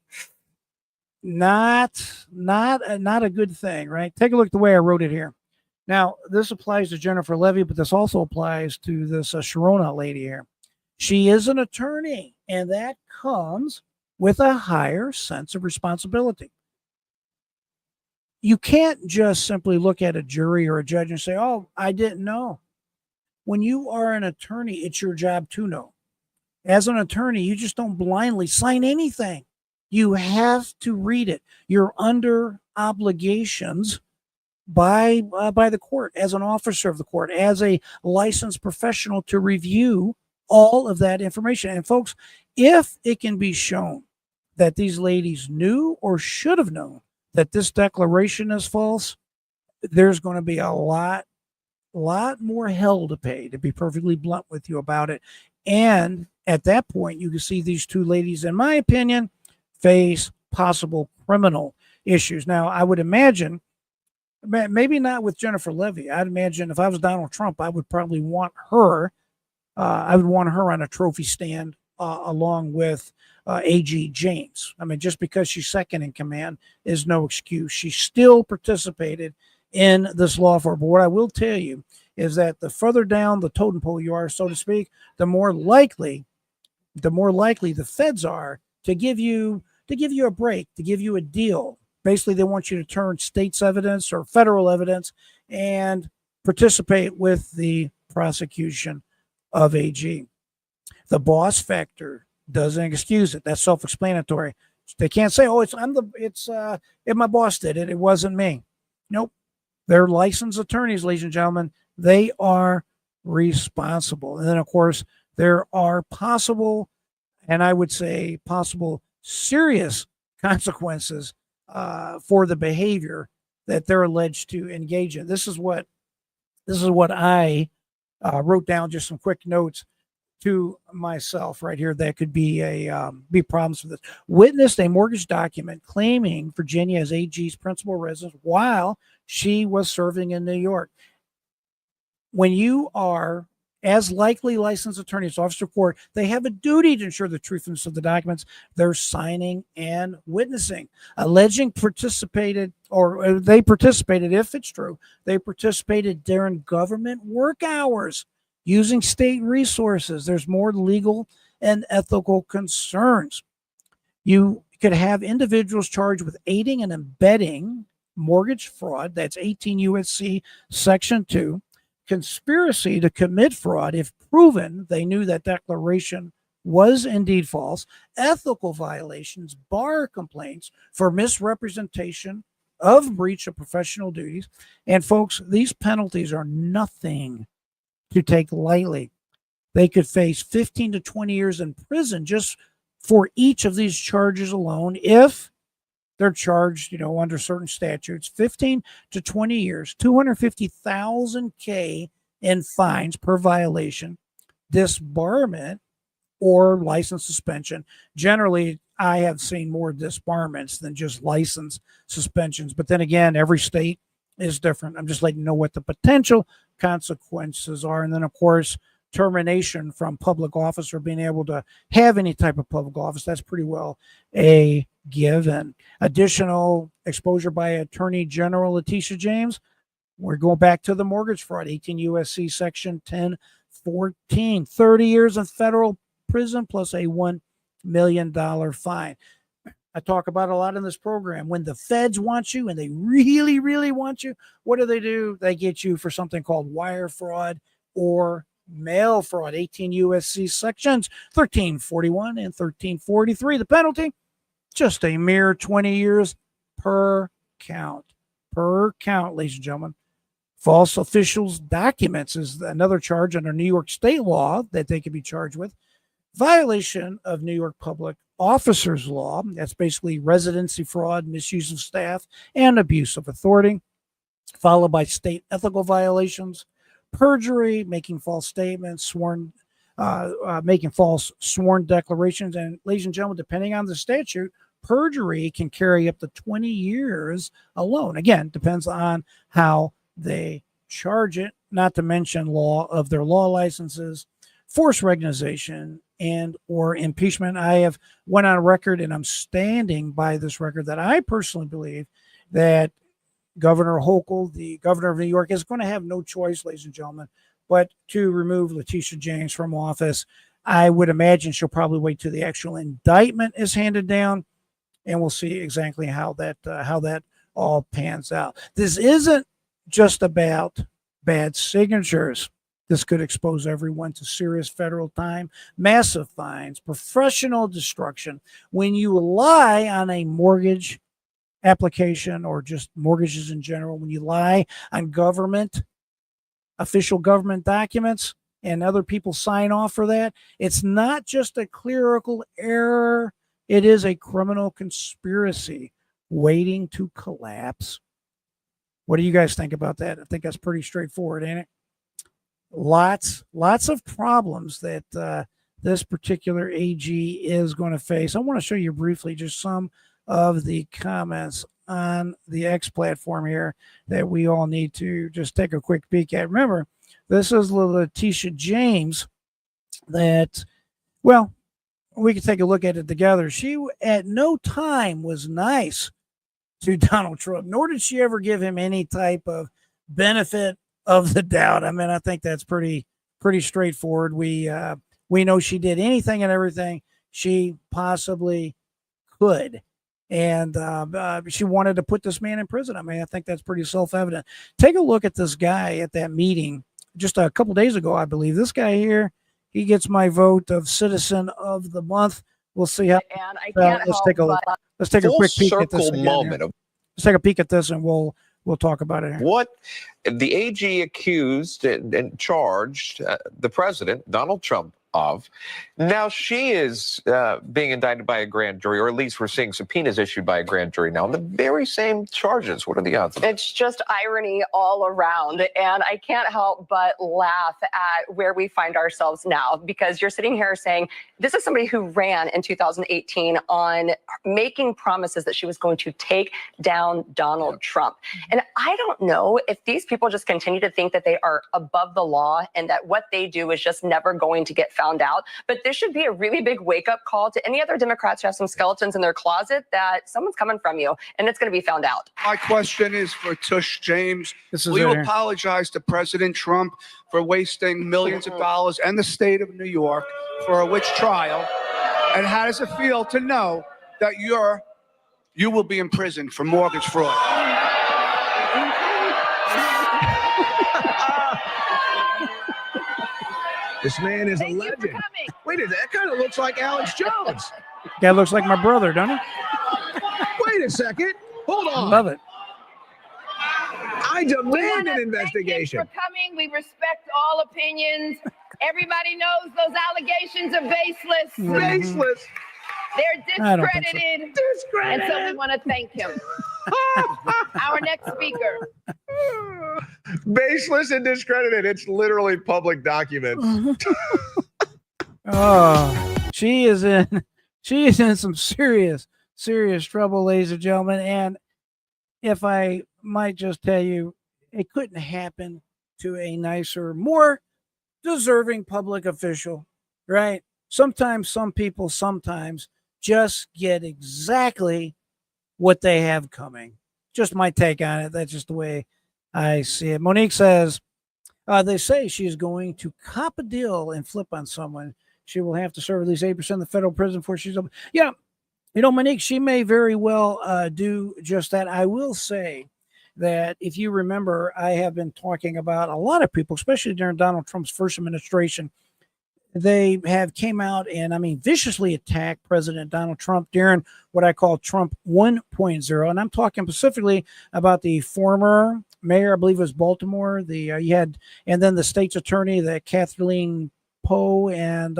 Speaker 1: Not a good thing, right? Take a look at the way I wrote it here. Now, this applies to Jennifer Levy, but this also applies to this Sharona lady here. She is an attorney, and that comes with a higher sense of responsibility. You can't just simply look at a jury or a judge and say, oh, I didn't know. When you are an attorney, it's your job to know. As an attorney, you just don't blindly sign anything. You have to read it. You're under obligations by the court, as an officer of the court, as a licensed professional, to review all of that information. And folks, if it can be shown that these ladies knew or should have known that this declaration is false, there's going to be a lot more hell to pay, to be perfectly blunt with you about it. And at that point, you can see these two ladies, in my opinion, face possible criminal issues. Now, I would imagine, maybe not with Jennifer Levy. I'd imagine if I was Donald Trump, I would probably want her. I would want her on a trophy stand along with AG James. I mean, just because she's second in command is no excuse. She still participated in this lawfare. But what I will tell you is that the further down the totem pole you are, so to speak, the more likely the feds are to give you a break, to give you a deal. Basically, they want you to turn state's evidence or federal evidence and participate with the prosecution of AG. The boss factor doesn't excuse it. That's self-explanatory. They can't say, "Oh, if my boss did it, it wasn't me." Nope. They're licensed attorneys, ladies and gentlemen. They are responsible. And then, of course, there are possible, and I would say possible serious consequences for the behavior that they're alleged to engage in. This is what I wrote down, just some quick notes to myself right here that could be problems with this. Witnessed a mortgage document claiming Virginia as AG's principal residence while she was serving in New York. When you are, as likely licensed attorneys, officer of court, they have a duty to ensure the truthfulness of the documents they're signing and witnessing. Alleging participated, or they participated, if it's true, they participated during government work hours using state resources. There's more legal and ethical concerns. You could have individuals charged with aiding and abetting mortgage fraud. That's 18 U.S.C. Section 2. Conspiracy to commit fraud if proven they knew that declaration was indeed false. Ethical violations, bar complaints for misrepresentation of breach of professional duties. And folks, these penalties are nothing to take lightly. They could face 15 to 20 years in prison just for each of these charges alone if they're charged, under certain statutes. 15 to 20 years, 250,000 K in fines per violation, disbarment, or license suspension. Generally, I have seen more disbarments than just license suspensions. But then again, every state is different. I'm just letting you know what the potential consequences are. And then, of course, termination from public office or being able to have any type of public office. That's pretty well a given. Additional exposure by Attorney General Letitia James. We're going back to the mortgage fraud, 18 U.S.C. Section 1014, 30 years in federal prison plus a $1 million fine. I talk about a lot in this program. When the feds want you and they really, really want you, what do? They get you for something called wire fraud or mail fraud, 18 U.S.C. Sections 1341 and 1343. The penalty, just a mere 20 years per count. Per count, ladies and gentlemen. False officials' documents is another charge under New York state law that they could be charged with. Violation of New York public officers law. That's basically residency fraud, misuse of staff, and abuse of authority, followed by state ethical violations, perjury, making false statements, making false sworn declarations. And ladies and gentlemen, depending on the statute, perjury can carry up to 20 years alone. Again, depends on how they charge it, not to mention law of their law licenses, forced recognition, and or impeachment. I have went on record, and I'm standing by this record, that I personally believe that Governor Hochul, the governor of New York, is going to have no choice, ladies and gentlemen, but to remove Letitia James from office. I would imagine she'll probably wait till the actual indictment is handed down, and we'll see exactly how that all pans out. This isn't just about bad signatures. This could expose everyone to serious federal time, massive fines, professional destruction. When you lie on a mortgage application or just mortgages in general, when you lie on official government documents, and other people sign off for that, it's not just a clerical error. It is a criminal conspiracy waiting to collapse. What do you guys think about that? I think that's pretty straightforward, ain't it? Lots of problems that this particular AG is going to face. I want to show you briefly just some of the comments on the X platform here that we all need to just take a quick peek at. Remember, this is Letitia James that, well, we can take a look at it together. She at no time was nice to Donald Trump, nor did she ever give him any type of benefit of the doubt. I mean, I think that's pretty straightforward. We know she did anything and everything she possibly could. And she wanted to put this man in prison. I mean, I think that's pretty self-evident. Take a look at this guy at that meeting just a couple days ago, I believe. This guy here, he gets my vote of Citizen of the Month. We'll see how.
Speaker 12: And I can't
Speaker 1: let's take a look. Let's take a quick peek at this again
Speaker 12: moment.
Speaker 1: Let's take a peek at this, and we'll talk about it here.
Speaker 12: What the AG accused and charged the president, Donald Trump, of. Now she is being indicted by a grand jury, or at least we're seeing subpoenas issued by a grand jury now on the very same charges. What are the odds?
Speaker 13: It's just irony all around. And I can't help but laugh at where we find ourselves now, because you're sitting here saying this is somebody who ran in 2018 on making promises that she was going to take down Donald Trump. And I don't know if these people just continue to think that they are above the law and that what they do is just never going to get found found out. But this should be a really big wake-up call to any other Democrats who have some skeletons in their closet that someone's coming from you, and it's going to be found out.
Speaker 14: My question is for Tush James.
Speaker 1: This is
Speaker 14: Will you
Speaker 1: right here.
Speaker 14: apologize to President Trump for wasting millions of dollars and the state of New York for a witch trial? And how does it feel to know that you will be in prison for mortgage fraud?
Speaker 15: This man is a legend. Wait a minute, that kind of looks like Alex Jones.
Speaker 1: Guy looks like my brother, don't he?
Speaker 15: Wait a second. Hold on.
Speaker 1: Love it.
Speaker 15: I demand an investigation.
Speaker 3: Thank you for coming. We respect all opinions. Everybody knows those allegations are baseless.
Speaker 15: Baseless.
Speaker 3: They're
Speaker 1: I don't think so.
Speaker 3: discredited. And so we want to thank him. Our next speaker.
Speaker 15: Baseless and discredited. It's literally public documents.
Speaker 1: Oh, she is in some serious trouble, ladies and gentlemen. And if I might just tell you, it couldn't happen to a nicer, more deserving public official, right? Sometimes some people just get exactly what they have coming. Just my take on it. That's just the way I see it. Monique says, they say she's going to cop a deal and flip on someone. She will have to serve at least 8% of the federal prison before she's open. Yeah, you know, Monique, she may very well do just that. I will say that if you remember, I have been talking about a lot of people, especially during Donald Trump's first administration. They have came out and viciously attacked President Donald Trump during what I call Trump 1.0. And I'm talking specifically about the former mayor, I believe it was Baltimore. And then the state's attorney, that Kathleen Poe, and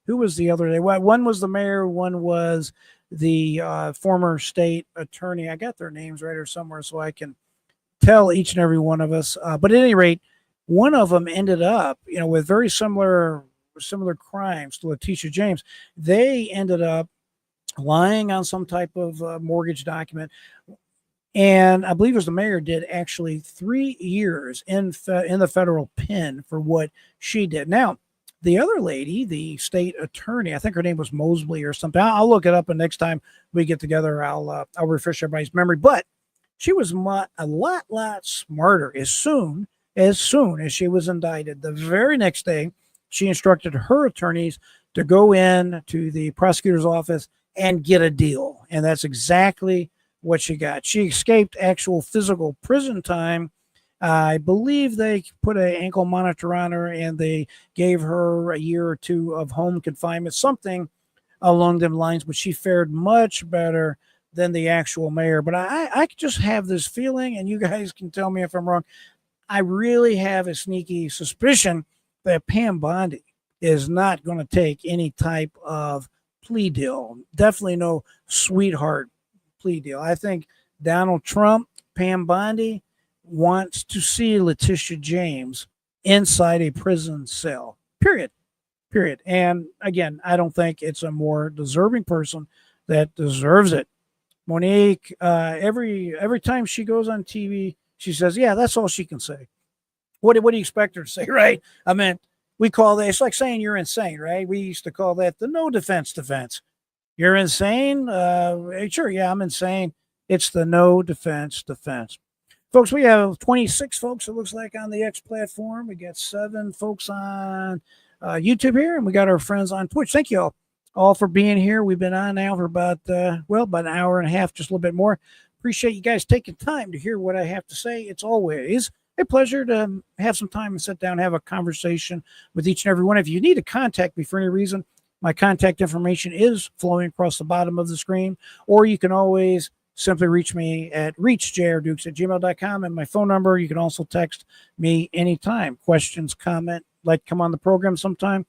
Speaker 1: who was the other? One was the mayor, one was the former state attorney. I got their names right here somewhere so I can tell each and every one of us. But at any rate, one of them ended up, with very similar crimes to Letitia James. They ended up lying on some type of mortgage document. And I believe it was the mayor did actually 3 years in the federal pen for what she did. Now, the other lady, the state attorney, I think her name was Mosley or something. I'll look it up, and next time we get together, I'll refresh everybody's memory. But she was a lot smarter. As soon as she was indicted, the very next day, she instructed her attorneys to go in to the prosecutor's office and get a deal. And that's exactly what she got. She escaped actual physical prison time. I believe they put an ankle monitor on her and they gave her a year or two of home confinement, something along them lines, but she fared much better than the actual mayor. But I just have this feeling, and you guys can tell me if I'm wrong, I really have a sneaky suspicion that Pam Bondi is not going to take any type of plea deal. Definitely no sweetheart plea deal. I think Donald Trump, Pam Bondi, wants to see Letitia James inside a prison cell. Period. And again, I don't think it's a more deserving person that deserves it. Monique, every time she goes on TV, she says, yeah, that's all she can say. What do you expect her to say, right? I mean, we call that, it's like saying you're insane, right? We used to call that the no defense. You're insane? Sure, yeah, I'm insane. It's the no defense. Folks, we have 26 folks, it looks like, on the X platform. We got 7 folks on YouTube here, and we got our friends on Twitch. Thank you all for being here. We've been on now for about an hour and a half, just a little bit more. Appreciate you guys taking time to hear what I have to say. It's always a pleasure to have some time and sit down and have a conversation with each and every one. If you need to contact me for any reason, my contact information is flowing across the bottom of the screen, or you can always simply reach me at reachjrdukes@gmail.com, and my phone number. You can also text me anytime. Questions, comment, like come on the program sometime,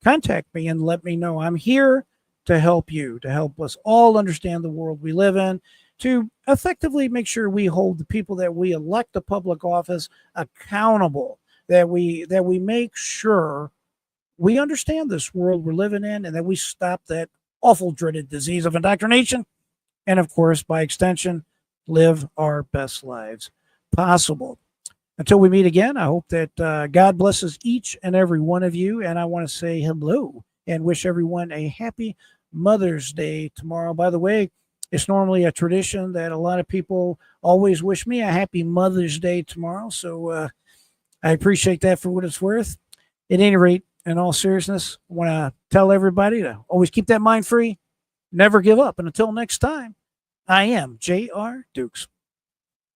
Speaker 1: contact me and let me know. I'm here to help you, to help us all understand the world we live in, to effectively make sure we hold the people that we elect to public office accountable, that we make sure we understand this world we're living in, and that we stop that awful dreaded disease of indoctrination, and of course, by extension, live our best lives possible. Until we meet again, I hope that God blesses each and every one of you. And I want to say hello and wish everyone a happy Mother's Day tomorrow. By the way, it's normally a tradition that a lot of people always wish me a happy Mother's Day tomorrow. So I appreciate that for what it's worth. At any rate, in all seriousness, I want to tell everybody to always keep that mind free, never give up. And until next time, I am J.R. Dukes.